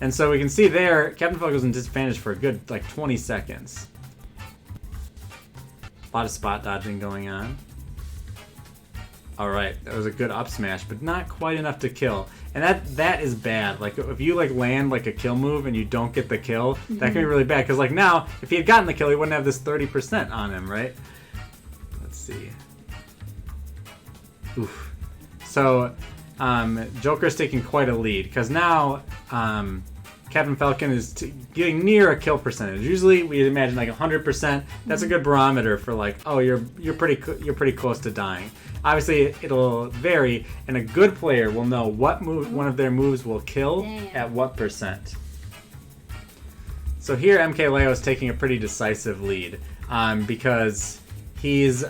And so we can see there, Captain Falcon was in disadvantage for a good, like, 20 seconds. A lot of spot dodging going on. Alright, that was a good up smash, but not quite enough to kill. And that is bad. Like, if you, like, land, like, a kill move and you don't get the kill, that can be really bad. Because, like, now, if he had gotten the kill, he wouldn't have this 30% on him, right? Let's see. Oof. So, Joker's taking quite a lead, because now Captain Falcon is getting near a kill percentage. Usually we imagine like 100%. That's a good barometer for like, oh, you're pretty close to dying. Obviously it'll vary, and a good player will know what one of their moves will kill at what percent. So here MK Leo is taking a pretty decisive lead because he's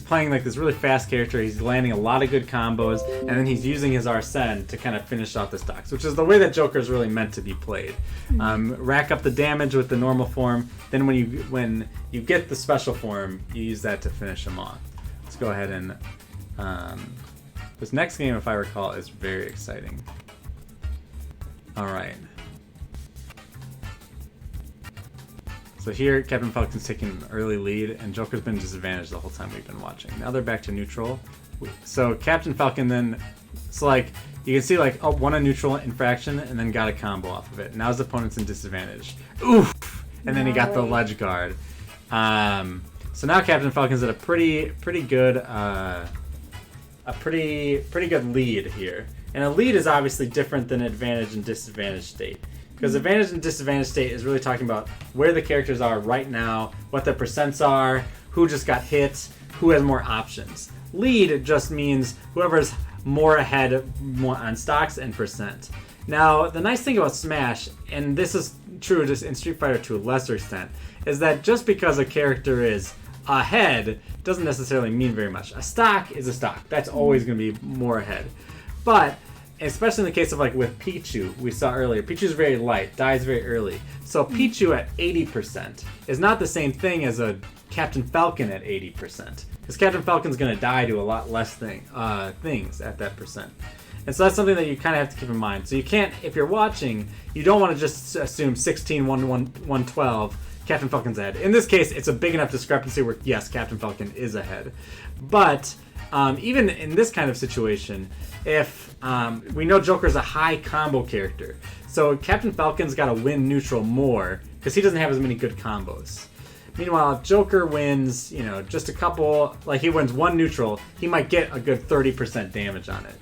playing like this really fast character. He's landing a lot of good combos, and then he's using his Arsene to kind of finish off the stocks, which is the way that Joker is really meant to be played. Rack up the damage with the normal form, then when you get the special form, you use that to finish him off. Let's go ahead and this next game, if I recall, is very exciting. All right. So here, Captain Falcon's taking an early lead, and Joker's been disadvantaged the whole time we've been watching. Now they're back to neutral. So Captain Falcon then, so like, you can see like, oh, won a neutral infraction and then got a combo off of it. Now his opponent's in disadvantage. Oof! And then he got the ledge guard. So now Captain Falcon's at a pretty good, pretty good lead here. And a lead is obviously different than advantage and disadvantage state. Because advantage and disadvantage state is really talking about where the characters are right now, what their percents are, who just got hit, who has more options. Lead just means whoever's more ahead on stocks and percent. Now, the nice thing about Smash, and this is true just in Street Fighter to a lesser extent, is that just because a character is ahead doesn't necessarily mean very much. A stock is a stock. That's always going to be more ahead. But especially in the case of like with Pichu, we saw earlier, Pichu's very light, dies very early. So Pichu at 80% is not the same thing as a Captain Falcon at 80%. Because Captain Falcon's going to die to a lot less things at that percent. And so that's something that you kind of have to keep in mind. So you can't, if you're watching, you don't want to just assume 16, 112, Captain Falcon's ahead. In this case, it's a big enough discrepancy where, yes, Captain Falcon is ahead. But even in this kind of situation, if we know Joker's a high combo character, so Captain Falcon's got to win neutral more because he doesn't have as many good combos. Meanwhile, if Joker wins, just a couple, like he wins one neutral, he might get a good 30% damage on it.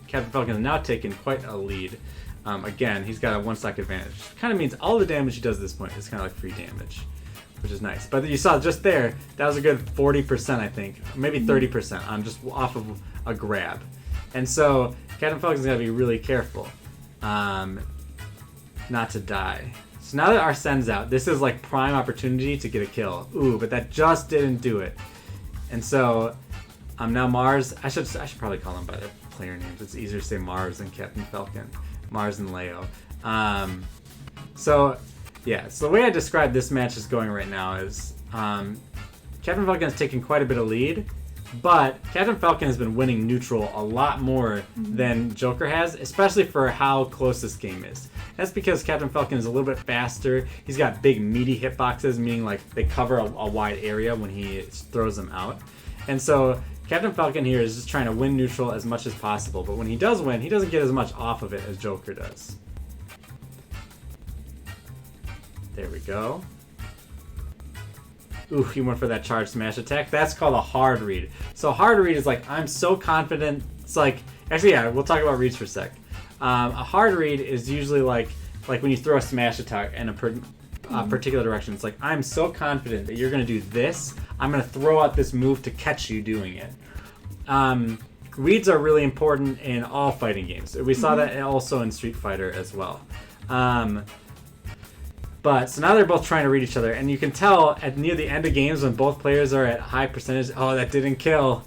Captain Falcon is now taking quite a lead. Again, he's got a one stock advantage. Kind of means all the damage he does at this point is kind of like free damage, which is nice. But you saw just there, that was a good 40%, I think, maybe 30% on just off of a grab. And so Captain Falcon's got to be really careful not to die. So now that Arsene's out, this is like prime opportunity to get a kill. Ooh, but that just didn't do it. And so now Mars, I should probably call them by their player names. It's easier to say Mars than Captain Falcon. Mars and Leo. So the way I describe this match is going right now is Captain Falcon is taking quite a bit of lead, but Captain Falcon has been winning neutral a lot more than Joker has, especially for how close this game is. That's because Captain Falcon is a little bit faster. He's got big meaty hitboxes, meaning like they cover a wide area when he throws them out. And so Captain Falcon here is just trying to win neutral as much as possible, but when he does win, he doesn't get as much off of it as Joker does. There we go. Ooh, he went for that charge smash attack. That's called a hard read. So hard read is like, I'm so confident. It's like, actually, yeah, we'll talk about reads for a sec. A hard read is usually like when you throw a smash attack in a particular direction. It's like, I'm so confident that you're going to do this. I'm going to throw out this move to catch you doing it. Reads are really important in all fighting games. We saw that also in Street Fighter as well. But so now they're both trying to read each other, and you can tell near the end of games when both players are at high percentage. Oh, that didn't kill.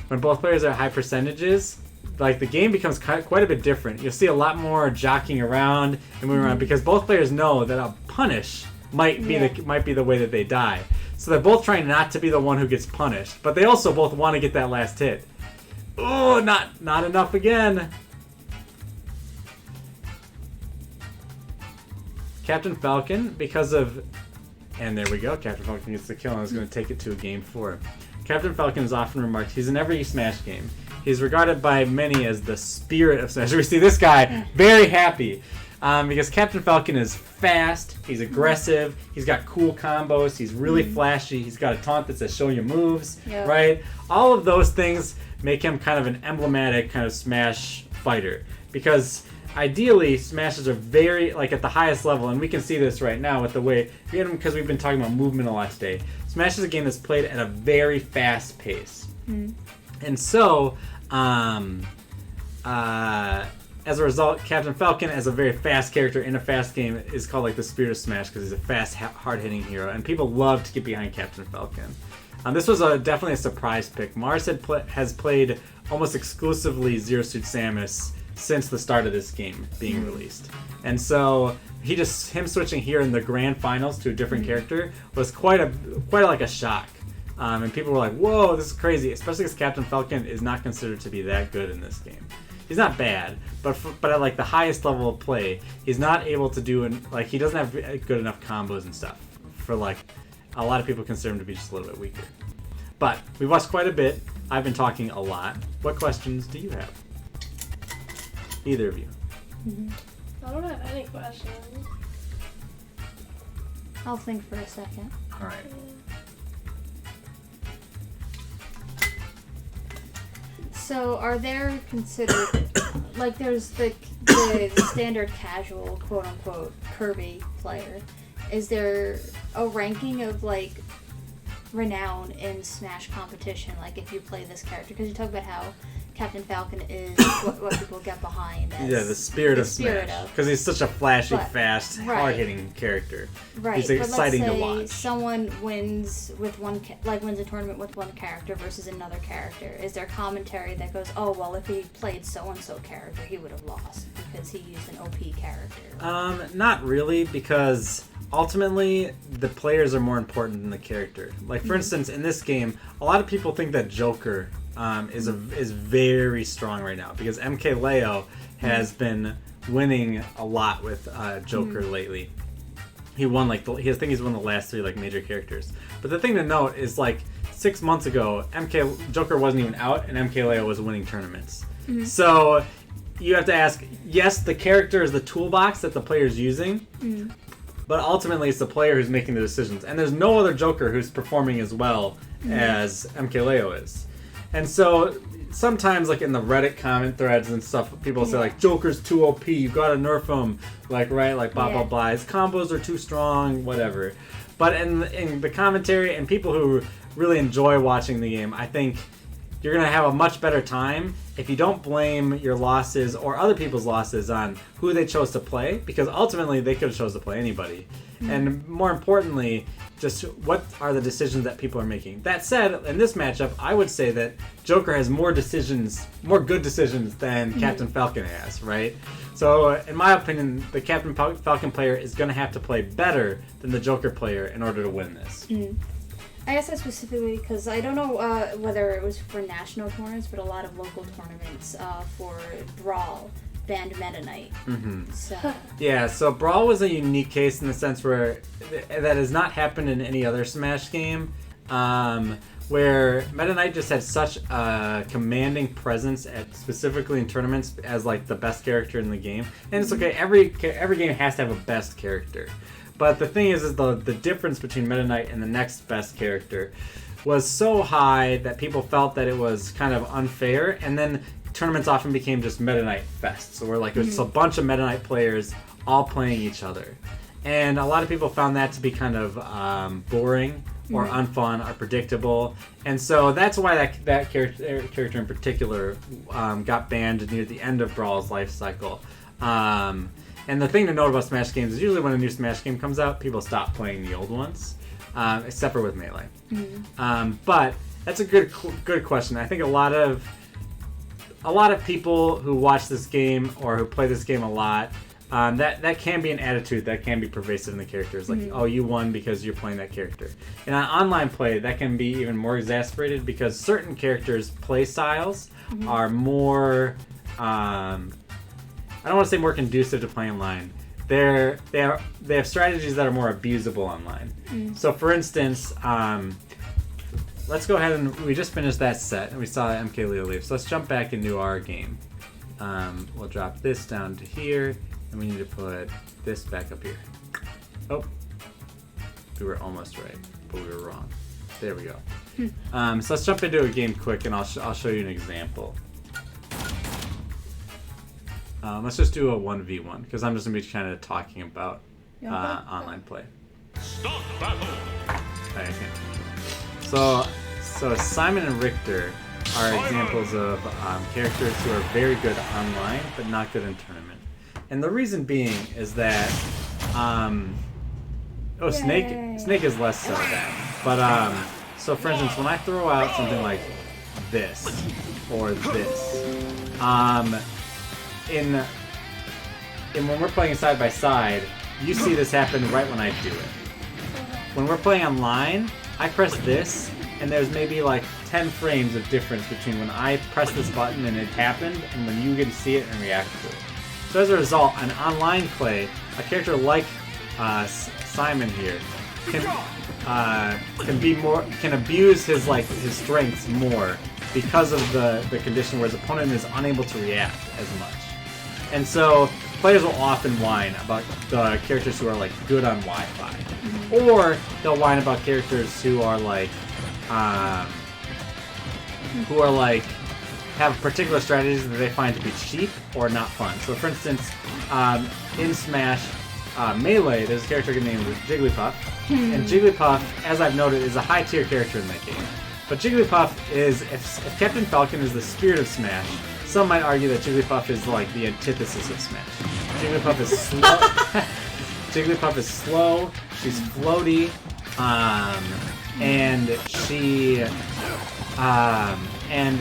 When both players are at high percentages, like the game becomes quite a bit different. You'll see a lot more jockeying around and moving around because both players know that a punish might be the way that they die. So they're both trying not to be the one who gets punished, but they also both want to get that last hit. Oh, not enough again. Captain Falcon, because of... And there we go. Captain Falcon gets the kill and is going to take it to a game 4. Captain Falcon is often remarked, he's in every Smash game. He's regarded by many as the spirit of Smash. We see this guy very happy because Captain Falcon is fast, he's aggressive, he's got cool combos, he's really flashy, he's got a taunt that says show your moves, right? All of those things make him kind of an emblematic kind of Smash fighter because... Ideally, Smashes are very, like, at the highest level, and we can see this right now with the way, because we've been talking about movement a lot today. Smash is a game that's played at a very fast pace. And so, as a result, Captain Falcon, as a very fast character in a fast game, is called, like, the Spirit of Smash, because he's a fast, hard-hitting hero, and people love to get behind Captain Falcon. This was definitely a surprise pick. Mars has played almost exclusively Zero Suit Samus since the start of this game being released. And so him switching here in the grand finals to a different character was quite like a shock. And people were like, whoa, this is crazy, especially because Captain Falcon is not considered to be that good in this game. He's not bad, but at like the highest level of play, he's not able to do, he doesn't have good enough combos and stuff for like, a lot of people consider him to be just a little bit weaker. But we've watched quite a bit. I've been talking a lot. What questions do you have? Either of you. I don't have any questions. I'll think for a second. All right. So, are there considered like there's the standard casual quote unquote Kirby player? Is there a ranking of like renown in Smash competition? Like if you play this character, because you talk about how Captain Falcon is what people get behind as the spirit of Smash. Because he's such a flashy, fast, hard-hitting character. Right. He's exciting to watch. Let's say someone wins with wins a tournament with one character versus another character. Is there commentary that goes, oh, well, if he played so-and-so character, he would have lost because he used an OP character? Not really, because ultimately, the players are more important than the character. Like, for instance, in this game, a lot of people think that Joker is very strong right now because MK Leo has been winning a lot with Joker lately. He won I think he's won the last 3 major characters. But the thing to note is 6 months ago, Joker wasn't even out and MK Leo was winning tournaments. So you have to ask, yes, the character is the toolbox that the player's using. But ultimately, it's the player who's making the decisions. And there's no other Joker who's performing as well as MK Leo is. And so, sometimes, in the Reddit comment threads and stuff, people say, Joker's too OP, you gotta nerf him. Blah, blah, blah. His combos are too strong, whatever. But in the commentary, and people who really enjoy watching the game, I think you're going to have a much better time if you don't blame your losses or other people's losses on who they chose to play, because ultimately they could have chose to play anybody. And more importantly, just what are the decisions that people are making. That said, in this matchup, I would say that Joker has more good decisions than Captain Falcon has, right? So, in my opinion, the Captain Falcon player is going to have to play better than the Joker player in order to win this. I asked that specifically because I don't know whether it was for national tournaments, but a lot of local tournaments for Brawl banned Meta Knight. So Brawl was a unique case in the sense where that has not happened in any other Smash game, where Meta Knight just had such a commanding presence specifically in tournaments as the best character in the game. And it's okay, every game has to have a best character. But the thing is the difference between Meta Knight and the next best character was so high that people felt that it was kind of unfair. And then tournaments often became just Meta Knight Fest. So we're like, there's just a bunch of Meta Knight players all playing each other. And a lot of people found that to be kind of boring or unfun or predictable. And so that's why that character in particular got banned near the end of Brawl's life cycle. And the thing to note about Smash games is usually when a new Smash game comes out, people stop playing the old ones, except for with Melee. But that's a good question. I think a lot of people who watch this game or who play this game a lot, that can be an attitude that can be pervasive in the characters. Like, oh, you won because you're playing that character. And on online play, that can be even more exacerbated because certain characters' play styles are more... I don't want to say more conducive to playing online. They have strategies that are more abusable online. So, for instance, let's go ahead and we just finished that set and we saw MK Leo leave. So let's jump back into our game. We'll drop this down to here, and we need to put this back up here. Oh, we were almost right, but we were wrong. There we go. So let's jump into a game quick, and I'll show you an example. Let's just do a 1v1 because I'm just gonna be kind of talking about online play. Stop battle. Okay. So Simon and Richter are examples of characters who are very good online but not good in tournament. And the reason being is that Snake is less so that. But so for instance, when I throw out something like this or this, in when we're playing side by side, you see this happen right when I do it. When we're playing online, I press this, and there's maybe like 10 frames of difference between when I press this button and it happened, and when you get to see it and react to it. So as a result, on online play, a character like Simon here can abuse his strengths more because of the condition where his opponent is unable to react as much. And so players will often whine about the characters who are like good on Wi-Fi, or they'll whine about characters who are like have particular strategies that they find to be cheap or not fun. So for instance, in Smash Melee, there's a character named Jigglypuff, and Jigglypuff, as I've noted, is a high tier character in that game. But Jigglypuff is, if Captain Falcon is the spirit of Smash, some might argue that Jigglypuff is like the antithesis of Smash. Jigglypuff is slow. Jigglypuff is slow. She's floaty, and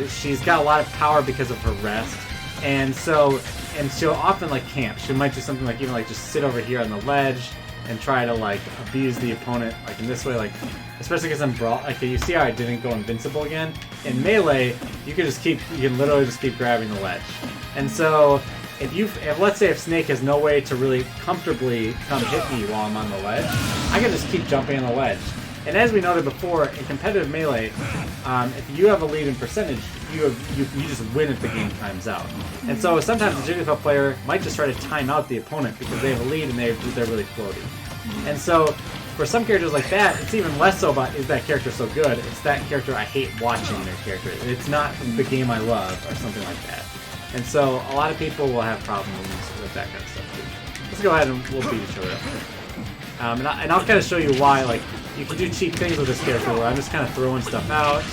she's got a lot of power because of her rest. And she'll often like camp. She might do something like even like just sit over here on the ledge and try to like abuse the opponent like in this way, like especially because I'm Brawl. Like you see how I didn't go invincible again? In Melee, you can literally just keep grabbing the ledge. And so if let's say if Snake has no way to really comfortably come hit me while I'm on the ledge, I can just keep jumping on the ledge. And as we noted before, in competitive Melee, if you have a lead in percentage, you just win if the game times out. And so sometimes the Jigglypuff player might just try to time out the opponent because they have a lead and they're really floaty. And so for some characters like that, it's even less so about is that character so good, it's that character I hate watching their character. It's not the game I love or something like that. And so a lot of people will have problems with that kind of stuff too. Let's go ahead and we'll beat each other up. And I'll kind of show you why, like, you can do cheap things with this character where I'm just kind of throwing stuff out.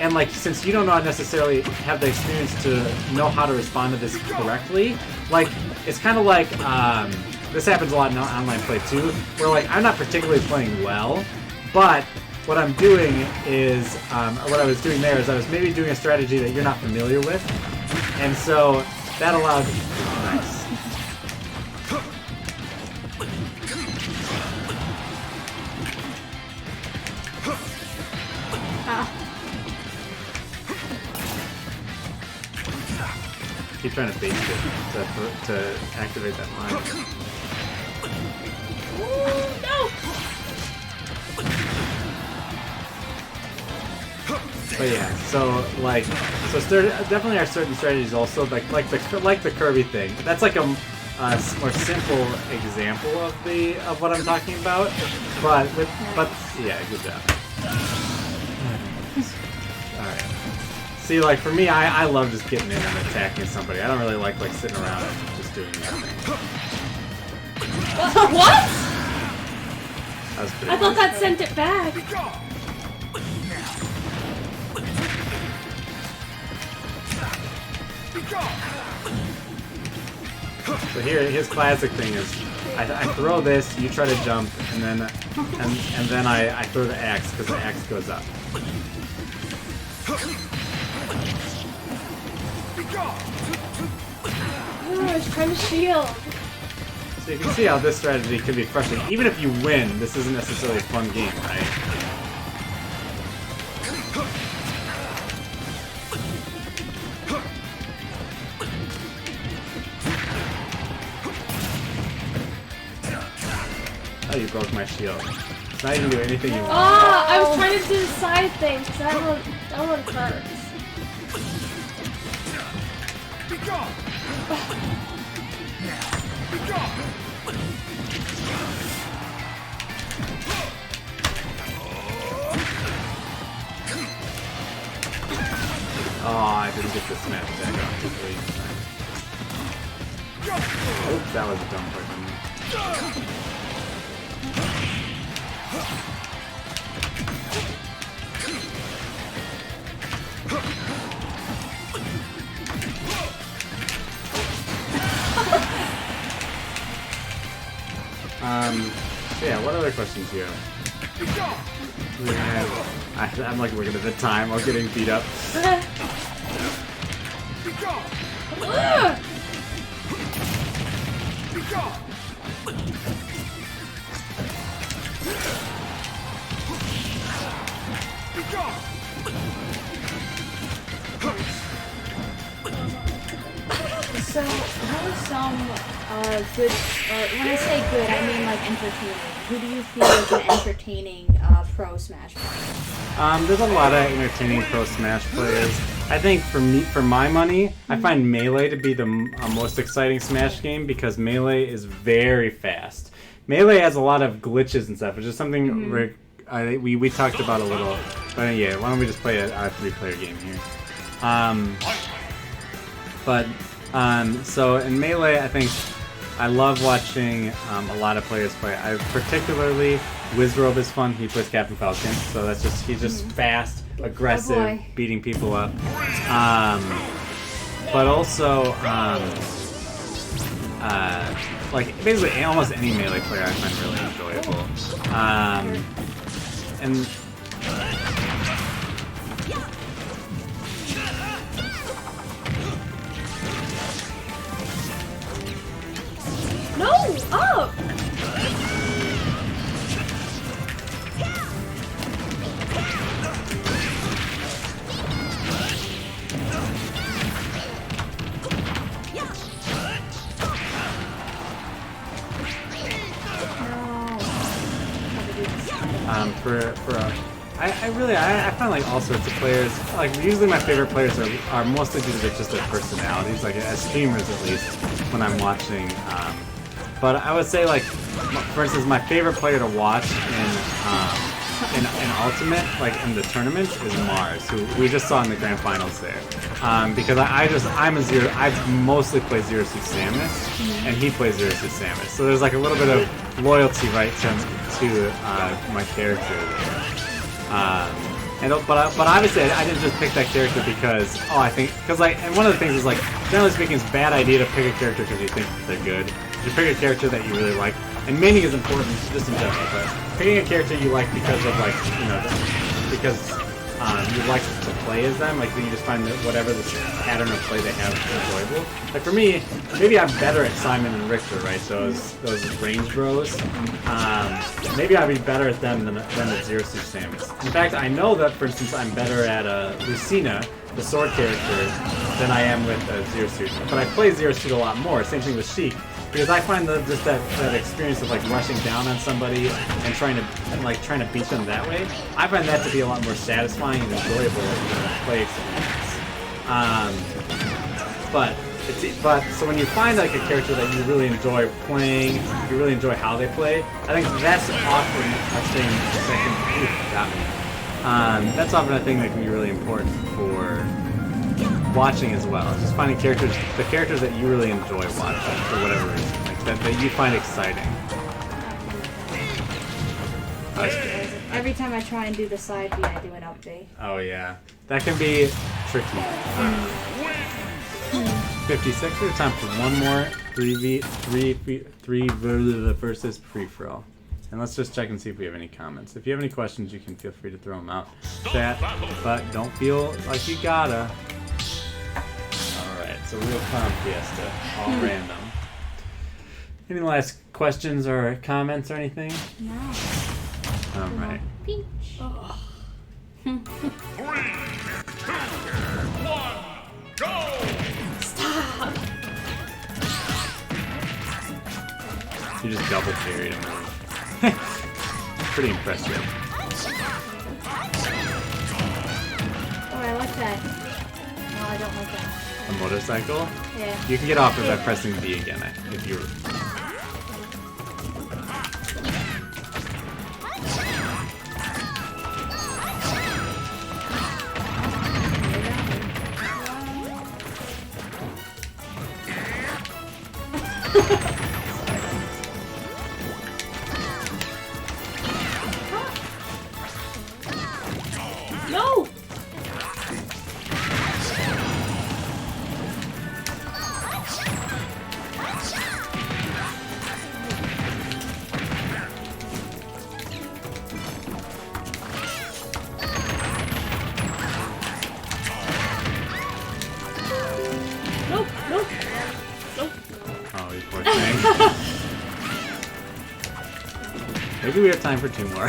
And like, since you don't necessarily have the experience to know how to respond to this correctly, like, it's kind of like, this happens a lot in online play too, where like, I'm not particularly playing well, but what I'm doing is, or what I was doing there is I was maybe doing a strategy that you're not familiar with, and so that allowed, nice. Keep trying to bait it to activate that line. Ooh, no! But yeah, so definitely are certain strategies also like the Kirby thing. That's like a more simple example of what I'm talking about. But yeah, good job. All right. See, like for me, I love just getting in and attacking somebody. I don't really like sitting around and just doing nothing. What? That was pretty I thought nice. that sent it back. So here, his classic thing is, I throw this, you try to jump, and then I throw the axe because the axe goes up. Oh, I was trying to shield. So you can see how this strategy can be frustrating. Even if you win, this isn't necessarily a fun game, right? Oh, you broke my shield. It's not even do anything you want. Ah, I was trying to do the side thing because that one hurts. Oh, I didn't get the smash attack on too late. Oops, that was a dumb play from me. So yeah, what other questions do you have? I'm like looking at the time while getting beat up. So, what are some good, or when I say good, I mean like entertaining. Who do you feel is an entertaining pro Smash player? There's a lot of entertaining pro Smash players. I think for my money, I find Melee to be the most exciting Smash game because Melee is very fast. Melee has a lot of glitches and stuff, which is something we talked about a little. But yeah, why don't we just play a 3-player game here? So in Melee, I think I love watching a lot of players play. Particularly Wizrobe is fun. He plays Captain Falcon, so he's just fast, aggressive, beating people up. But also, like basically almost any Melee player I find really enjoyable. And No! Up! I find like all sorts of players. Like usually my favorite players are mostly due to just their personalities, like as streamers at least when I'm watching. But I would say like, for instance, my favorite player to watch in Ultimate, like in the tournament, is Mars, who we just saw in the grand finals there. Because I mostly play Zero Suit Samus, and he plays Zero Suit Samus. So there's like a little bit of loyalty, right, to my character there. But obviously I didn't just pick that character because and one of the things is like, generally speaking, it's a bad idea to pick a character because you think they're good. You pick a character that you really like, and maining is important just in general, but picking a character you like because of like, because you like to play as them, like you just find that whatever the pattern of play they have is enjoyable. Like for me, maybe I'm better at Simon and Richter, right? Those range bros. Maybe I'd be better at them than at Zero Suit Samus. In fact, I know that, for instance, I'm better at Lucina, the sword character, than I am with Zero Suit. But I play Zero Suit a lot more. Same thing with Sheik. Because I find just that experience of like rushing down on somebody and trying to beat them that way, I find that to be a lot more satisfying and enjoyable play experience. But so when you find like a character that you really enjoy playing, you really enjoy how they play, I think that's often a thing that can got me. That's often a thing that can be really important for watching as well. Just finding the characters that you really enjoy watching for whatever reason, like that you find exciting. Every time I try and do the side B, I do an up B. Oh yeah, that can be tricky. 56. We have time for one more 3 versus free for all. And let's just check and see if we have any comments. If you have any questions, you can feel free to throw them out. Chat, but don't feel like you gotta. Alright, so real clown fiesta. All random. Any last questions or comments or anything? No. Alright. Peach. Oh. 3, 2, 1, go! Stop! You just double parried him. Pretty impressive. Oh, I like that. No, I don't like that. A motorcycle? Yeah. You can get off it by pressing B again if you. No! Nope, nope, nope. Oh, you poor thing. Maybe we have time for 2 more.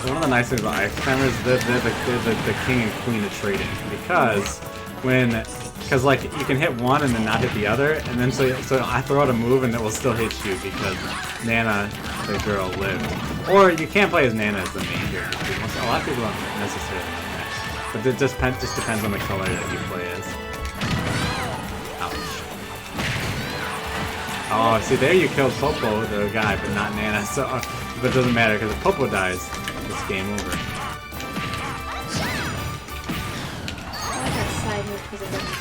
One of the nice things about Ice Climber is they're the king and queen of trading, because like you can hit one and then not hit the other, and then so I throw out a move and it will still hit you because Nana, the girl, lived. Or you can't play as Nana as the main character. A lot of people don't necessarily know that, but it just depends on the color that you play as. Ouch. Oh, see there you killed Popo, the guy, but not Nana. So, but it doesn't matter because if Popo dies, it's game over. I like that side move because it doesn't.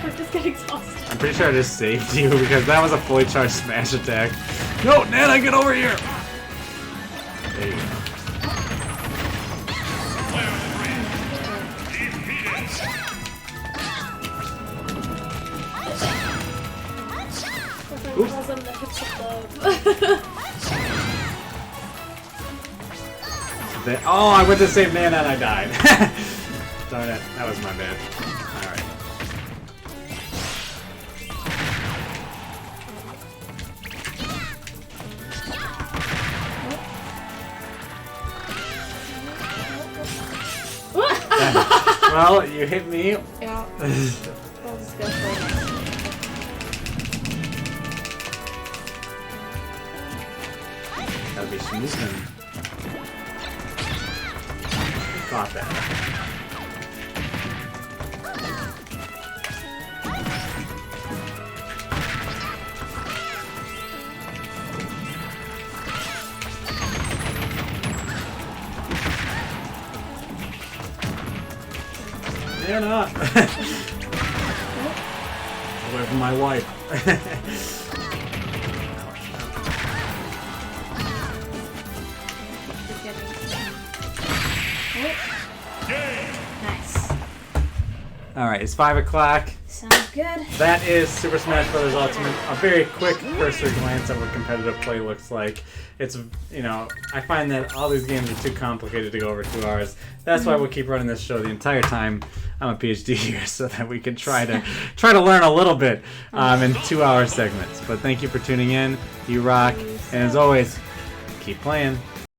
We're just getting exhausted. I'm pretty sure I just saved you because that was a fully charged smash attack. No, Nana, get over here! There you go. Oops. Calls them the hips of love. Oh, I went to save Nana and I died. Darn it, that was my bad. Alright. Well, you hit me. Yeah. I'll just go for it. Gotta be smooth and got that. Nana! Away from my wife. Nice. Alright, it's 5 o'clock. Sounds good. That is Super Smash Bros. Ultimate. A very quick cursory glance at what competitive play looks like. It's, I find that all these games are too complicated to go over 2 hours. That's why we'll keep running this show the entire time I'm a PhD here, so that we can try to learn a little bit in 2-hour segments. But thank you for tuning in. You rock. And as always, keep playing.